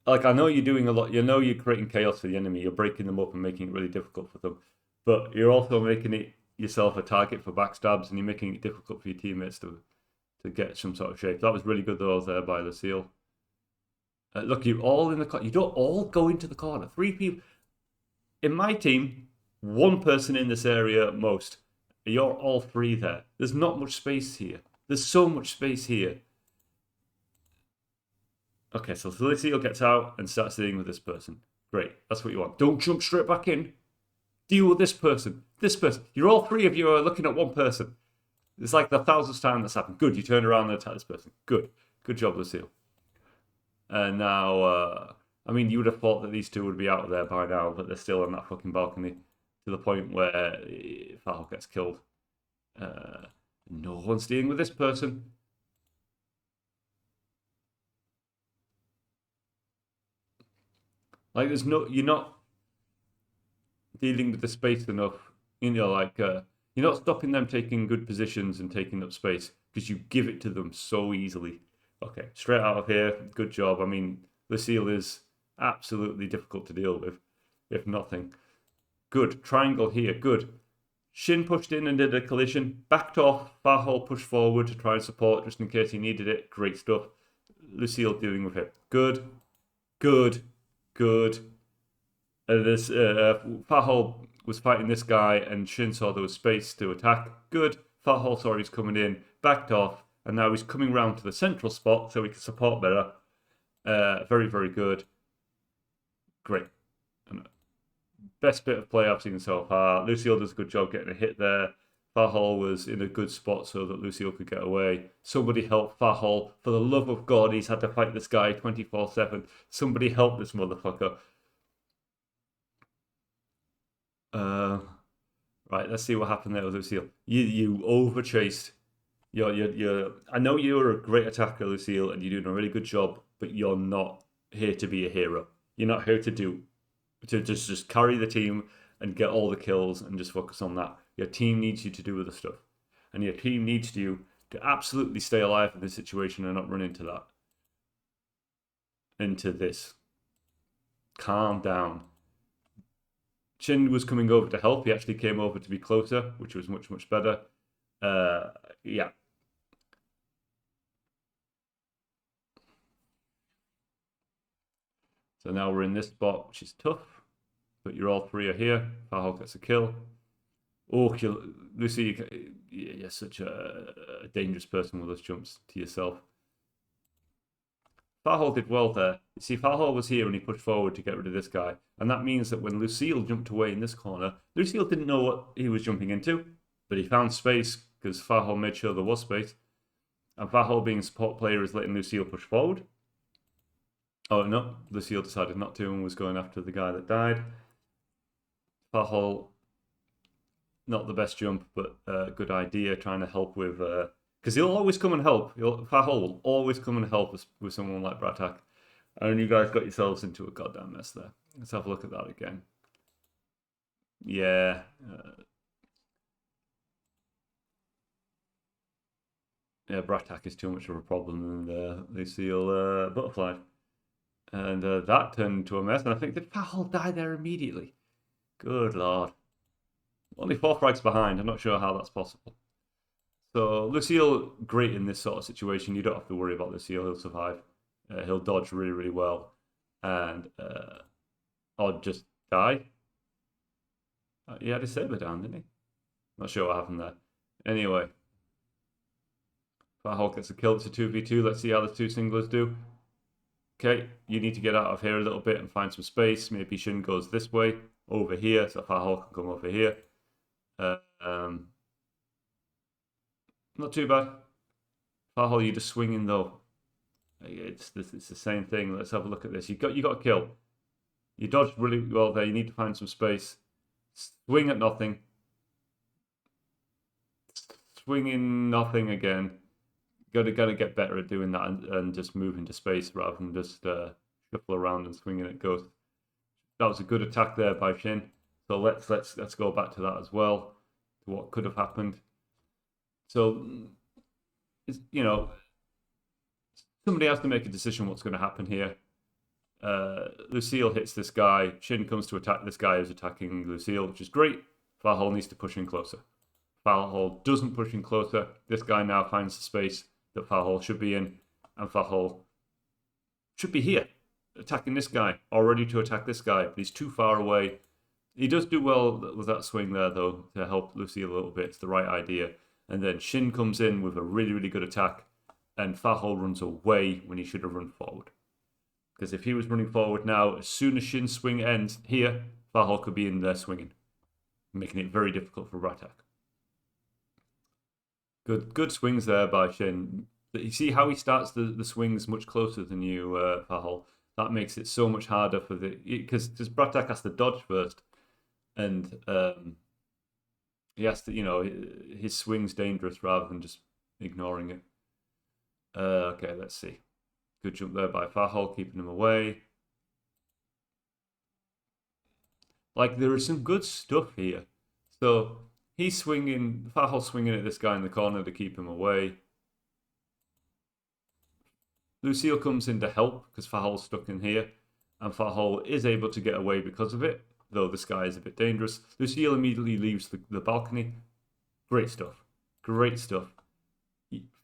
Like, I know you're doing a lot. You know you're creating chaos for the enemy. You're breaking them up and making it really difficult for them, but you're also making it yourself a target for backstabs, and you're making it difficult for your teammates to get some sort of shape. That was really good though there by Lucille. Look, you all in the corner. You don't all go into the corner. 3 people in my team. 1 person in this area at most. You're all 3 there. There's not much space here. There's so much space here. Okay, so Lucille gets out and starts dealing with this person. Great, that's what you want. Don't jump straight back in. Deal with this person. This person. You're all 3 of you are looking at 1 person. It's like the 1000th time that's happened. Good, you turn around and attack this person. Good. Good job, Lucille. And now, I mean, you would have thought that these 2 would be out of there by now, but they're still on that fucking balcony. To the point where fahol gets killed. No one's dealing with this person. Like, you're not dealing with the space enough. You know, like, you're not stopping them taking good positions and taking up space because you give it to them so easily. Okay, straight out of here. Good job. I mean, Lucille is absolutely difficult to deal with, if nothing. Good. Triangle here. Good. Shin pushed in and did a collision. Backed off. fahol pushed forward to try and support just in case he needed it. Great stuff. Lucille dealing with it. Good. Good. Good. This fahol was fighting this guy and Shin saw there was space to attack. Good. fahol saw he's coming in. Backed off. And now he's coming round to the central spot so he can support better. Very, very good. Great. Best bit of play I've seen so far. Lucille does a good job getting a hit there. fahol was in a good spot so that Lucille could get away. Somebody help fahol. For the love of God, he's had to fight this guy 24/7. Somebody help this motherfucker. Right, let's see what happened there with Lucille. You overchased. I know you're a great attacker, Lucille, and you're doing a really good job, but you're not here to be a hero. You're not here to just carry the team and get all the kills and just focus on that. Your team needs you to do other stuff. And your team needs you to absolutely stay alive in this situation and not run into that. Into this. Calm down. Shin was coming over to help. He actually came over to be closer, which was much, much better. Yeah. So now we're in this spot, which is tough. But you're all three are here. Fahol gets a kill. Oh, Lucy, you're such a dangerous person with those jumps to yourself. Fahol did well there. You see, Fahol was here and he pushed forward to get rid of this guy. And that means that when Lucille jumped away in this corner, Lucille didn't know what he was jumping into, but he found space because Fahol made sure there was space. And Fahol, being a support player, is letting Lucille push forward. Oh, no. Lucille decided not to and was going after the guy that died. Fahol, not the best jump, but good idea, trying to help with... Because he'll always come and help. Fahol will always come and help us with someone like Pracc. And you guys got yourselves into a goddamn mess there. Let's have a look at that again. Yeah. Yeah, Pracc is too much of a problem than Lucille Butterfly. And that turned into a mess. And I think, did Fahol die there immediately? Good lord. Only 4 frags behind. I'm not sure how that's possible. So Lucille, great in this sort of situation. You don't have to worry about Lucille. He'll survive. He'll dodge really, really well. And or just die. He had his saber down, didn't he? Not sure what happened there. Anyway. Fahol gets a kill. It's a 2v2. Let's see how the two singlers do. Okay, you need to get out of here a little bit and find some space. Maybe Shin goes this way, over here, so Fahol can come over here. Not too bad. Fahol, you're just swinging though. It's the same thing. Let's have a look at this. You got a kill. You dodged really well there. You need to find some space. Swing at nothing. Swinging nothing again. Gotta get better at doing that and just move into space rather than just shuffle around and swinging at ghosts. That was a good attack there by Shin. So let's go back to that as well. To what could have happened. So, you know, somebody has to make a decision what's going to happen here. Lucille hits this guy. Shin comes to attack this guy who's attacking Lucille, which is great. Fahol needs to push in closer. Fahol doesn't push in closer. This guy now finds the space that Fahol should be in, and Fahol should be here, attacking this guy, or ready to attack this guy, but he's too far away. He does do well with that swing there, though, to help Lucille a little bit. It's the right idea. And then Shin comes in with a really, really good attack, and Fahol runs away when he should have run forward. Because if he was running forward now, as soon as Shin's swing ends here, Fahol could be in there swinging, making it very difficult for Pracc. Good swings there by Shin. You see how he starts the swings much closer than you, Fahol. That makes it so much harder for because Pracc has to dodge first, and he has to, you know, his swing's dangerous rather than just ignoring it. Okay, let's see. Good jump there by Fahol, keeping him away. Like, there is some good stuff here. So he's swinging, Fahol swinging at this guy in the corner to keep him away. Lucille comes in to help because Fahol's stuck in here, and Fahol is able to get away because of it, though this guy is a bit dangerous. Lucille immediately leaves the balcony. Great stuff. Great stuff.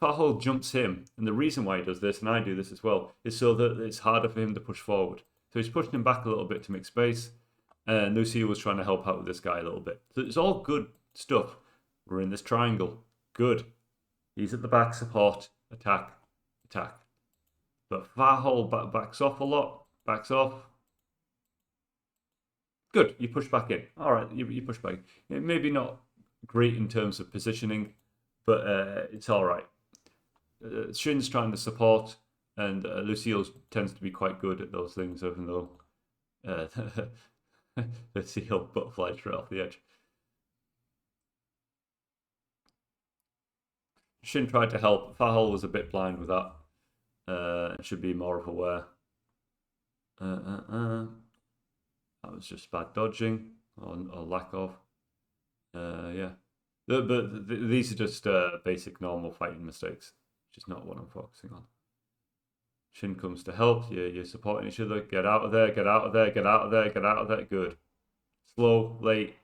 Fahol jumps him, and the reason why he does this, and I do this as well, is so that it's harder for him to push forward. So he's pushing him back a little bit to make space, and Lucille was trying to help out with this guy a little bit. So it's all good stuff. We're in this triangle. Good. He's at the back, support, attack, attack. But Fahol backs off a lot, backs off. Good, you push back in. All right, you push back in. Maybe not great in terms of positioning, but it's all right. Shin's trying to support, and Lucille tends to be quite good at those things, even though Lucille butterflies straight off the edge. Shin tried to help. Fahol was a bit blind with that. Should be more of aware. That was just bad dodging or lack of. Yeah. But these are just basic normal fighting mistakes, which is not what I'm focusing on. Shin comes to help. You're supporting each other. Get out of there, get out of there, get out of there, get out of there. Good. Slow, late,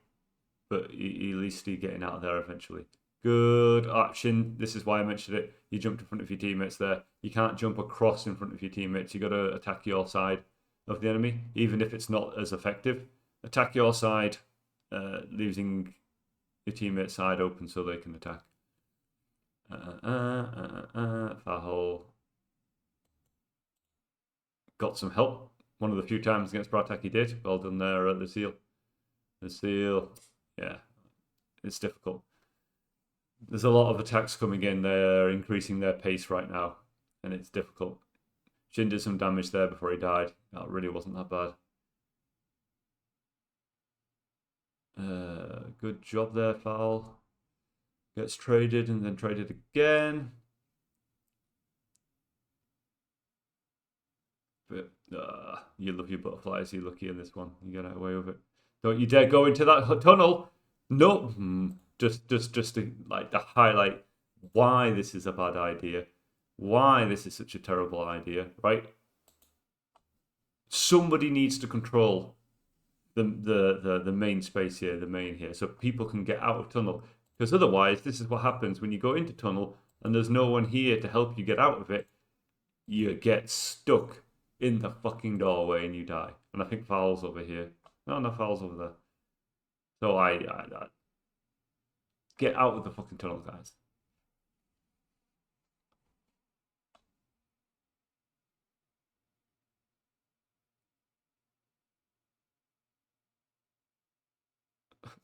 but at least you're getting out of there eventually. Good. Shin, this is why I mentioned it. You jumped in front of your teammates there. You can't jump across in front of your teammates. You got to attack your side. of the enemy, even if it's not as effective. Attack your side, leaving your teammate's side open so they can attack. Fahol got some help. One of the few times against Pracc he did. Well done there, the seal. The seal, yeah, it's difficult. There's a lot of attacks coming in. They're increasing their pace right now, and it's difficult. Shin did some damage there before he died. That really wasn't that bad. Good job there, Fahol. Gets traded and then traded again. But you love your butterflies. You're lucky in this one. You get away with it. Don't you dare go into that tunnel. No. Just to like to highlight why this is a bad idea. Why this is such a terrible idea, right? Somebody needs to control the main space here, the main here, so people can get out of tunnel. Because otherwise, this is what happens when you go into tunnel and there's no one here to help you get out of it. You get stuck in the fucking doorway and you die. And I think Fahol's over here. No, Fahol's over there. So I get out of the fucking tunnel, guys.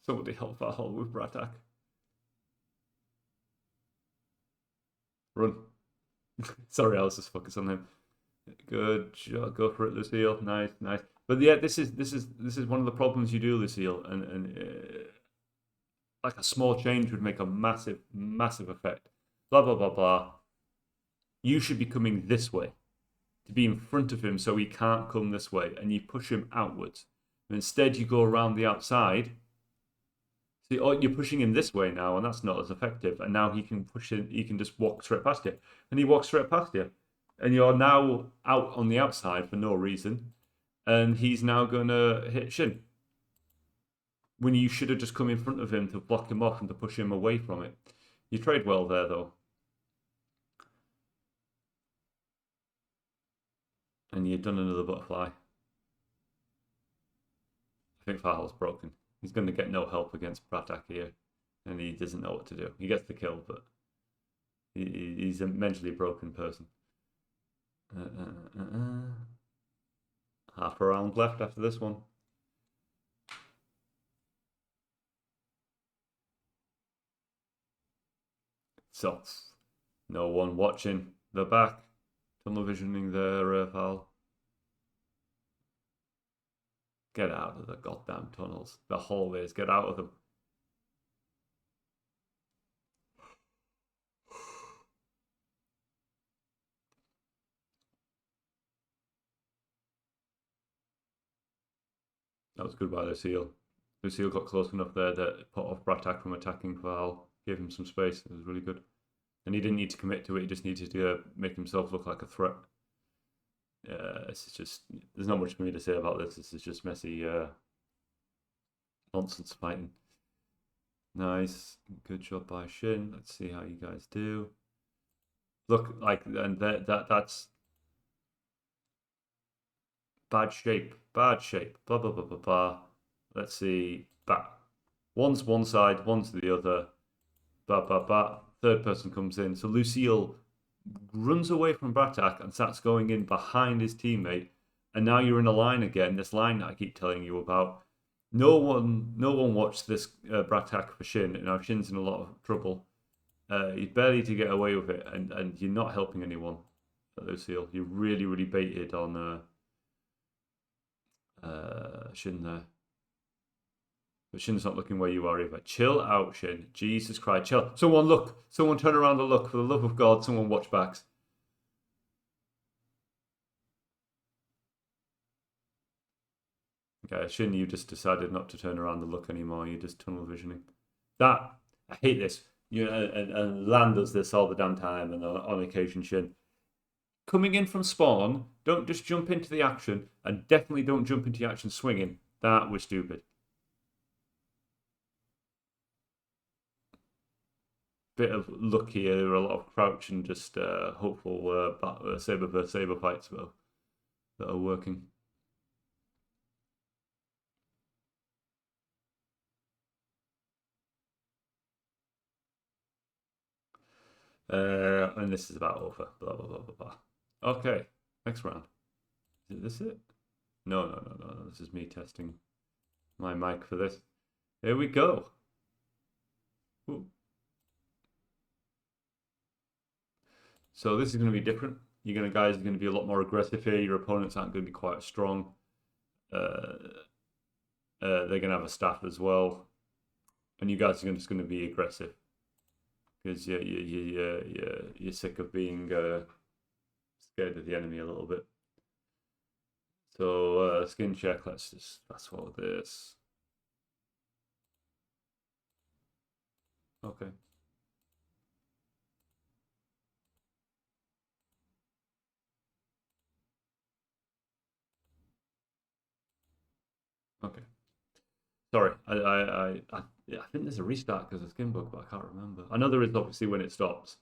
Somebody help Fahol with Pracc. Run. Sorry, I was just focused on him. Good job. Go for it, Lucille. Nice. But yeah, this is one of the problems you do, Lucille, and like a small change would make a massive effect. Blah blah blah blah. You should be coming this way, to be in front of him, so he can't come this way, and you push him outwards. And instead, you go around the outside. See, you're pushing him this way now, and that's not as effective. And now he can push in. He can just walk straight past you, and he walks straight past you, and you're now out on the outside for no reason, and he's now gonna hit Shin. When you should have just come in front of him to block him off and to push him away from it. You trade well there, though, and you've done another butterfly. I think Fahol's broken. He's going to get no help against Pracc here, and he doesn't know what to do. He gets the kill, but he's a mentally broken person. Half a round left after this one. So, no one watching the back. Tunnel visioning there, Fahol. Get out of the goddamn tunnels. The hallways, get out of them. That was good by Lucille. Lucille got close enough there that put off Pracc from attacking Fahol. Gave him some space. It was really good. And he didn't need to commit to it. He just needed to make himself look like a threat. This is just... There's not much for me to say about this. This is just messy nonsense fighting. Nice. Good job by Shin. Let's see how you guys do. Look, like... And that's... Bad shape. Blah, blah, blah, blah, blah. Let's see. One's one side, one's the other. Third person comes in. So Lucille runs away from Pracc and starts going in behind his teammate. And now you're in a line again. This line that I keep telling you about. No one watched this Pracc for Shin. Now Shin's in a lot of trouble. He's barely to get away with it, and you're not helping anyone, Lucille. You're really baited on Shin there. But Shin's not looking where you are either. Chill out, Shin. Jesus Christ, chill. Someone look. Someone turn around and look. For the love of God, someone watch backs. Okay, Shin, you just decided not to turn around and look anymore. You're just tunnel visioning. I hate this. And Lan does this all the damn time, and on occasion, Shin. Coming in from spawn, don't just jump into the action, and definitely don't jump into the action swinging. That was stupid. Bit of luck here, a lot of crouch and just hopeful saber versus saber fights that are working. And this is about over. Blah, blah, blah, blah, blah. Okay, next round. Is this it? No, no, no, no, no. This is me testing my mic for this. Here we go. Ooh. So this is going to be different. Guys are going to be a lot more aggressive here. Your opponents aren't going to be quite as strong. They're going to have a staff as well, and you guys are just going to be aggressive because you're sick of being scared of the enemy a little bit. So skin check. Let's just fast forward this. Okay. Okay. Sorry, I think there's a restart because of skin bug, but I can't remember. I know there is obviously when it stops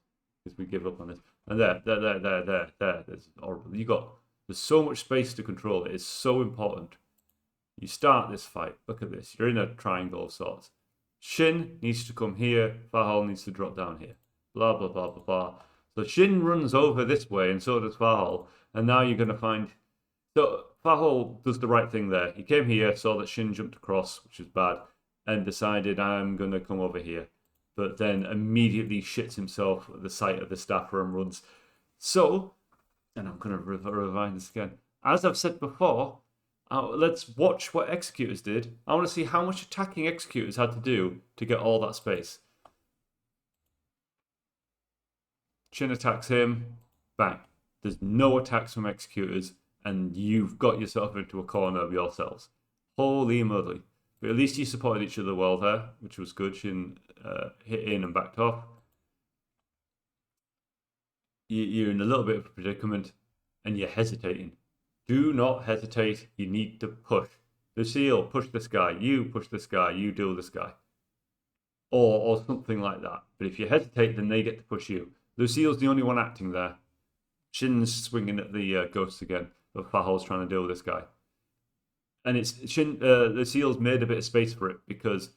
because we give up on it. And there. There's horrible. There's so much space to control. It is so important. You start this fight. Look at this. You're in a triangle of sorts. Shin needs to come here. Fahol needs to drop down here. Blah blah blah blah blah. So Shin runs over this way, and so does Fahol. And now you're going to find. So fahol does the right thing there. He came here, saw that Shin jumped across, which was bad, and decided I'm going to come over here. But then immediately shits himself at the sight of the staffer and runs. So, and I'm going to rewind this again. As I've said before, let's watch what executors did. I want to see how much attacking executors had to do to get all that space. Shin attacks him. Bang. There's no attacks from executors, and you've got yourself into a corner of yourselves. Holy moly. But at least you supported each other well there, which was good. Shin hit in and backed off. You're in a little bit of a predicament, and you're hesitating. Do not hesitate. You need to push. Lucille, push this guy. You push this guy. You deal this guy. Or something like that. But if you hesitate, then they get to push you. Lucille's the only one acting there. Shin's swinging at the ghosts again. But Fahol's trying to deal with this guy. And it's Shin. Lucille's made a bit of space for it because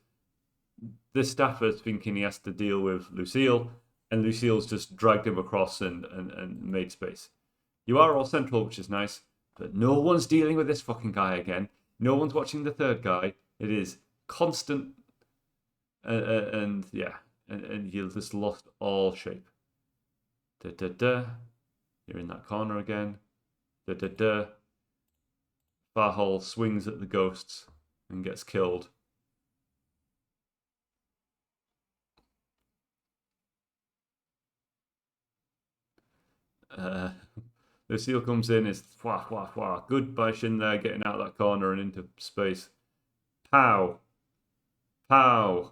this staffer's thinking he has to deal with Lucille, and Lucille's just dragged him across and made space. You are all central, which is nice, but no one's dealing with this fucking guy again. No one's watching the third guy. It is constant, and yeah, and you just lost all shape. Da da da. You're in that corner again. Da da da. Fahol swings at the ghosts and gets killed. Lucille comes in, is wah wah wah. Good by Shin there, getting out of that corner and into space. Pow. Pow.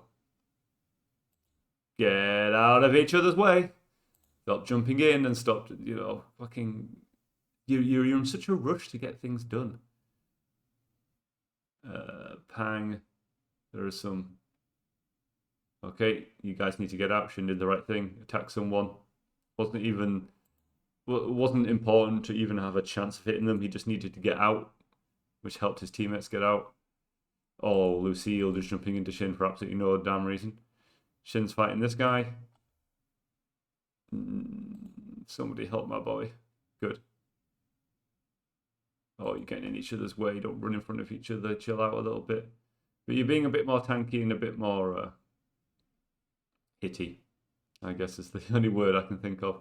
Get out of each other's way. Stop jumping in and stop, fucking. You're in such a rush to get things done. Pang. There is some. Okay, you guys need to get out. Shin did the right thing. Attack someone. Wasn't important to even have a chance of hitting them. He just needed to get out, which helped his teammates get out. Oh, Lucille just jumping into Shin for absolutely no damn reason. Shin's fighting this guy. Somebody help my boy. Good. Oh, you're getting in each other's way. Don't run in front of each other. Chill out a little bit. But you're being a bit more tanky and a bit more hitty, I guess is the only word I can think of.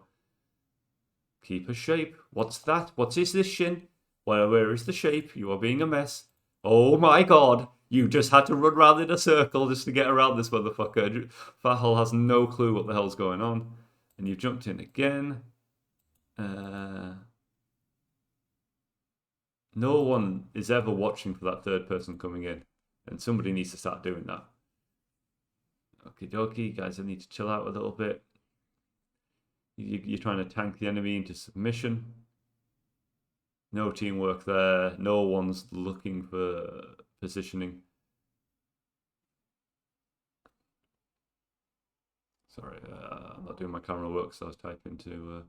Keep a shape. What's that? What is this, Shin? Where is the shape? You are being a mess. Oh my god! You just had to run round in a circle just to get around this motherfucker. Fahol has no clue what the hell's going on. And you've jumped in again. No one is ever watching for that third person coming in. And somebody needs to start doing that. Okie dokie, guys, I need to chill out a little bit. You're trying to tank the enemy into submission. No teamwork there. No one's looking for positioning. Sorry, I'm not doing my camera work, so I was typing to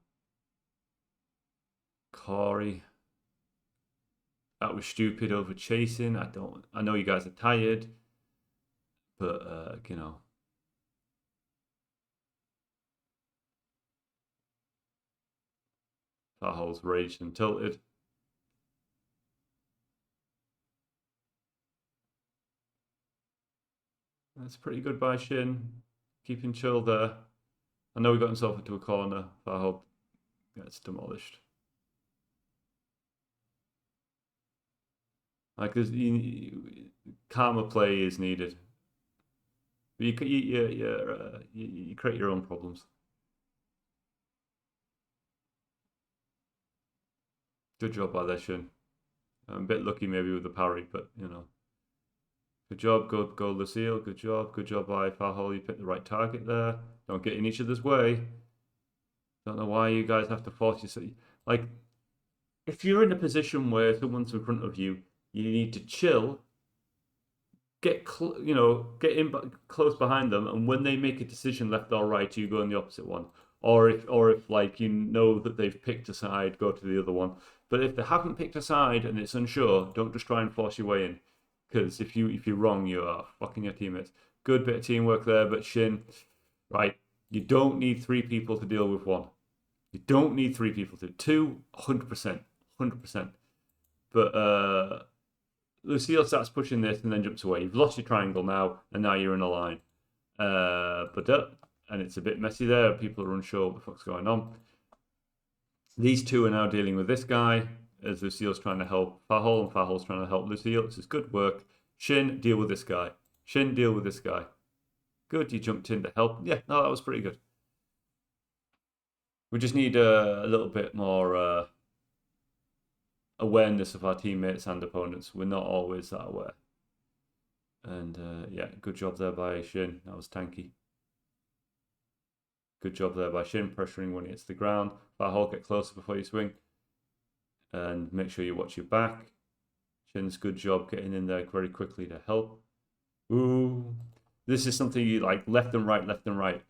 Corey. That was stupid over chasing. I know you guys are tired, but Fahol's raged and tilted. That's pretty good by Shin. Keeping chill there. I know he got himself into a corner. Fahol gets demolished. Like, karma play is needed. But you create your own problems. Good job by there, Shin. I'm a bit lucky maybe with the parry, but you know. Good job, go Lucille. Good job by Fahol. You picked the right target there. Don't get in each other's way. Don't know why you guys have to force yourself. Like, if you're in a position where someone's in front of you, you need to chill. Get in close behind them, and when they make a decision, left or right, you go in the opposite one. Or if like you know that they've picked a side, go to the other one. But if they haven't picked a side and it's unsure, don't just try and force your way in. Because if you're wrong, you are fucking your teammates. Good bit of teamwork there, but Shin, right? You don't need 3 people to deal with one. You don't need 3 people to 2, 100%, 100%. But Lucille starts pushing this and then jumps away. You've lost your triangle now, and now you're in a line. And it's a bit messy there. People are unsure what the fuck's going on. These two are now dealing with this guy as Lucille's trying to help Fahol, and Fahol's trying to help Lucille. This is good work. Shin, deal with this guy. Shin, deal with this guy. Good, you jumped in to help. Yeah, no, that was pretty good. We just need a little bit more awareness of our teammates and opponents. We're not always that aware. And yeah, good job there by Shin. That was tanky. Good job there by Shin, pressuring when he hits the ground. Fahol, get closer before you swing. And make sure you watch your back. Shin's good job getting in there very quickly to help. Ooh. This is something you like, left and right, left and right.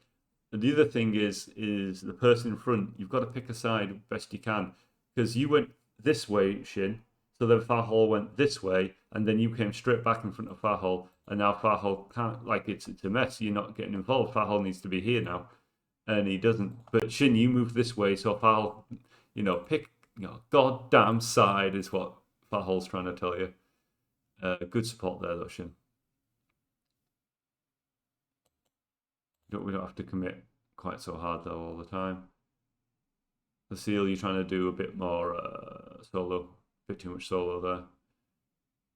And the other thing is the person in front, you've got to pick a side best you can. Because you went this way, Shin, so then Fahol went this way, and then you came straight back in front of Fahol, and now Fahol can't, like, it's a mess. You're not getting involved. Fahol needs to be here now, and he doesn't. But Shin, you moved this way, so Fahol, pick, goddamn side is what Fahol's trying to tell you. Good support there, though, Shin. We don't have to commit quite so hard, though, all the time. Lucille, you're trying to do a bit more solo. A bit too much solo there.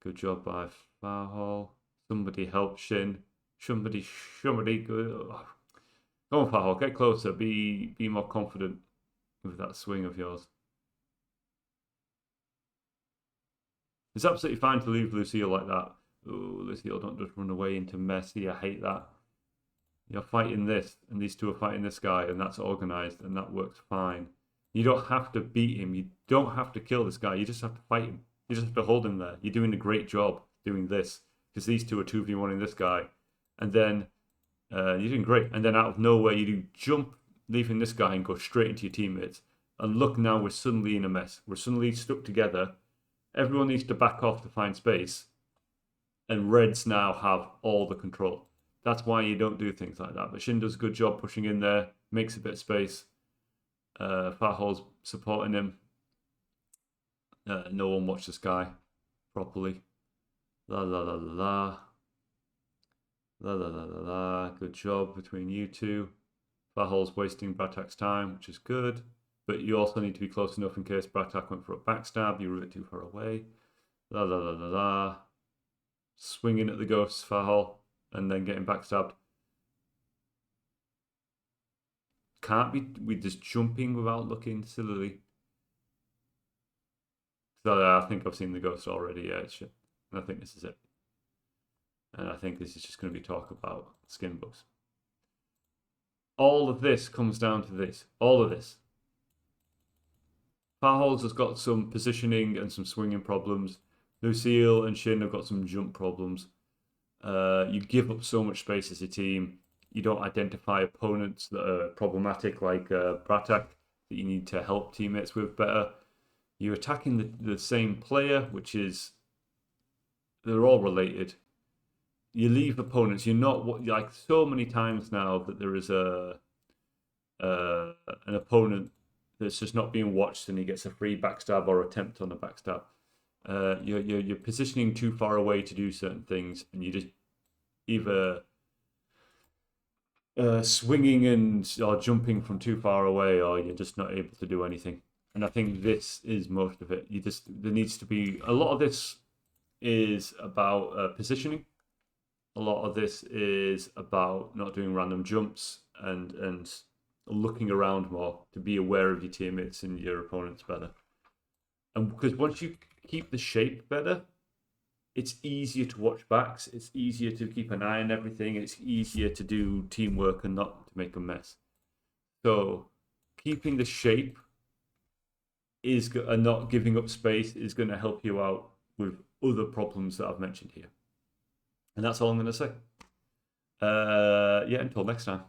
Good job by Fahol. Somebody help Shin. Somebody good. Go on, Fahol, get closer. Be more confident with that swing of yours. It's absolutely fine to leave Lucille like that. Oh, Lucille, don't just run away into messy. I hate that. You're fighting this, and these two are fighting this guy, and that's organized, and that works fine. You don't have to beat him. You don't have to kill this guy. You just have to fight him. You just have to hold him there. You're doing a great job doing this, because these two are 2v1ing this guy. And then you're doing great. And then out of nowhere, you do jump, leaving this guy, and go straight into your teammates. And look, now we're suddenly in a mess. We're suddenly stuck together. Everyone needs to back off to find space. And Reds now have all the control. That's why you don't do things like that. But Shin does a good job pushing in there, makes a bit of space. Fahol's supporting him. No one watched this guy properly. La la la la la. La la la la la. Good job between you two. Fahol's wasting Pracc's time, which is good. But you also need to be close enough in case Pracc went for a backstab. You were a bit too far away. La la la la la. Swinging at the ghosts, Fahol. And then getting backstabbed. Can't be with just jumping without looking sillily. So I think I've seen the ghost already. Yeah, it's shit. And I think this is it. And I think this is just going to be talk about skin bugs. All of this comes down to this. All of this. Fahol's has got some positioning and some swinging problems. Lucille and Shin have got some jump problems. You give up so much space as a team. You don't identify opponents that are problematic like Pracc that you need to help teammates with better. You're attacking the same player, which is, they're all related. You leave opponents. You're not, like so many times now that there is an opponent that's just not being watched and he gets a free backstab or attempt on a backstab. You're positioning too far away to do certain things, and you just either swinging or jumping from too far away, or you're just not able to do anything. And I think this is most of it. There needs to be a lot of this is about positioning. A lot of this is about not doing random jumps and looking around more to be aware of your teammates and your opponents better. And because once you keep the shape better, it's easier to watch backs. It's easier to keep an eye on everything. It's easier to do teamwork and not to make a mess. So keeping the shape and not giving up space is going to help you out with other problems that I've mentioned here. And that's all I'm going to say. Until next time.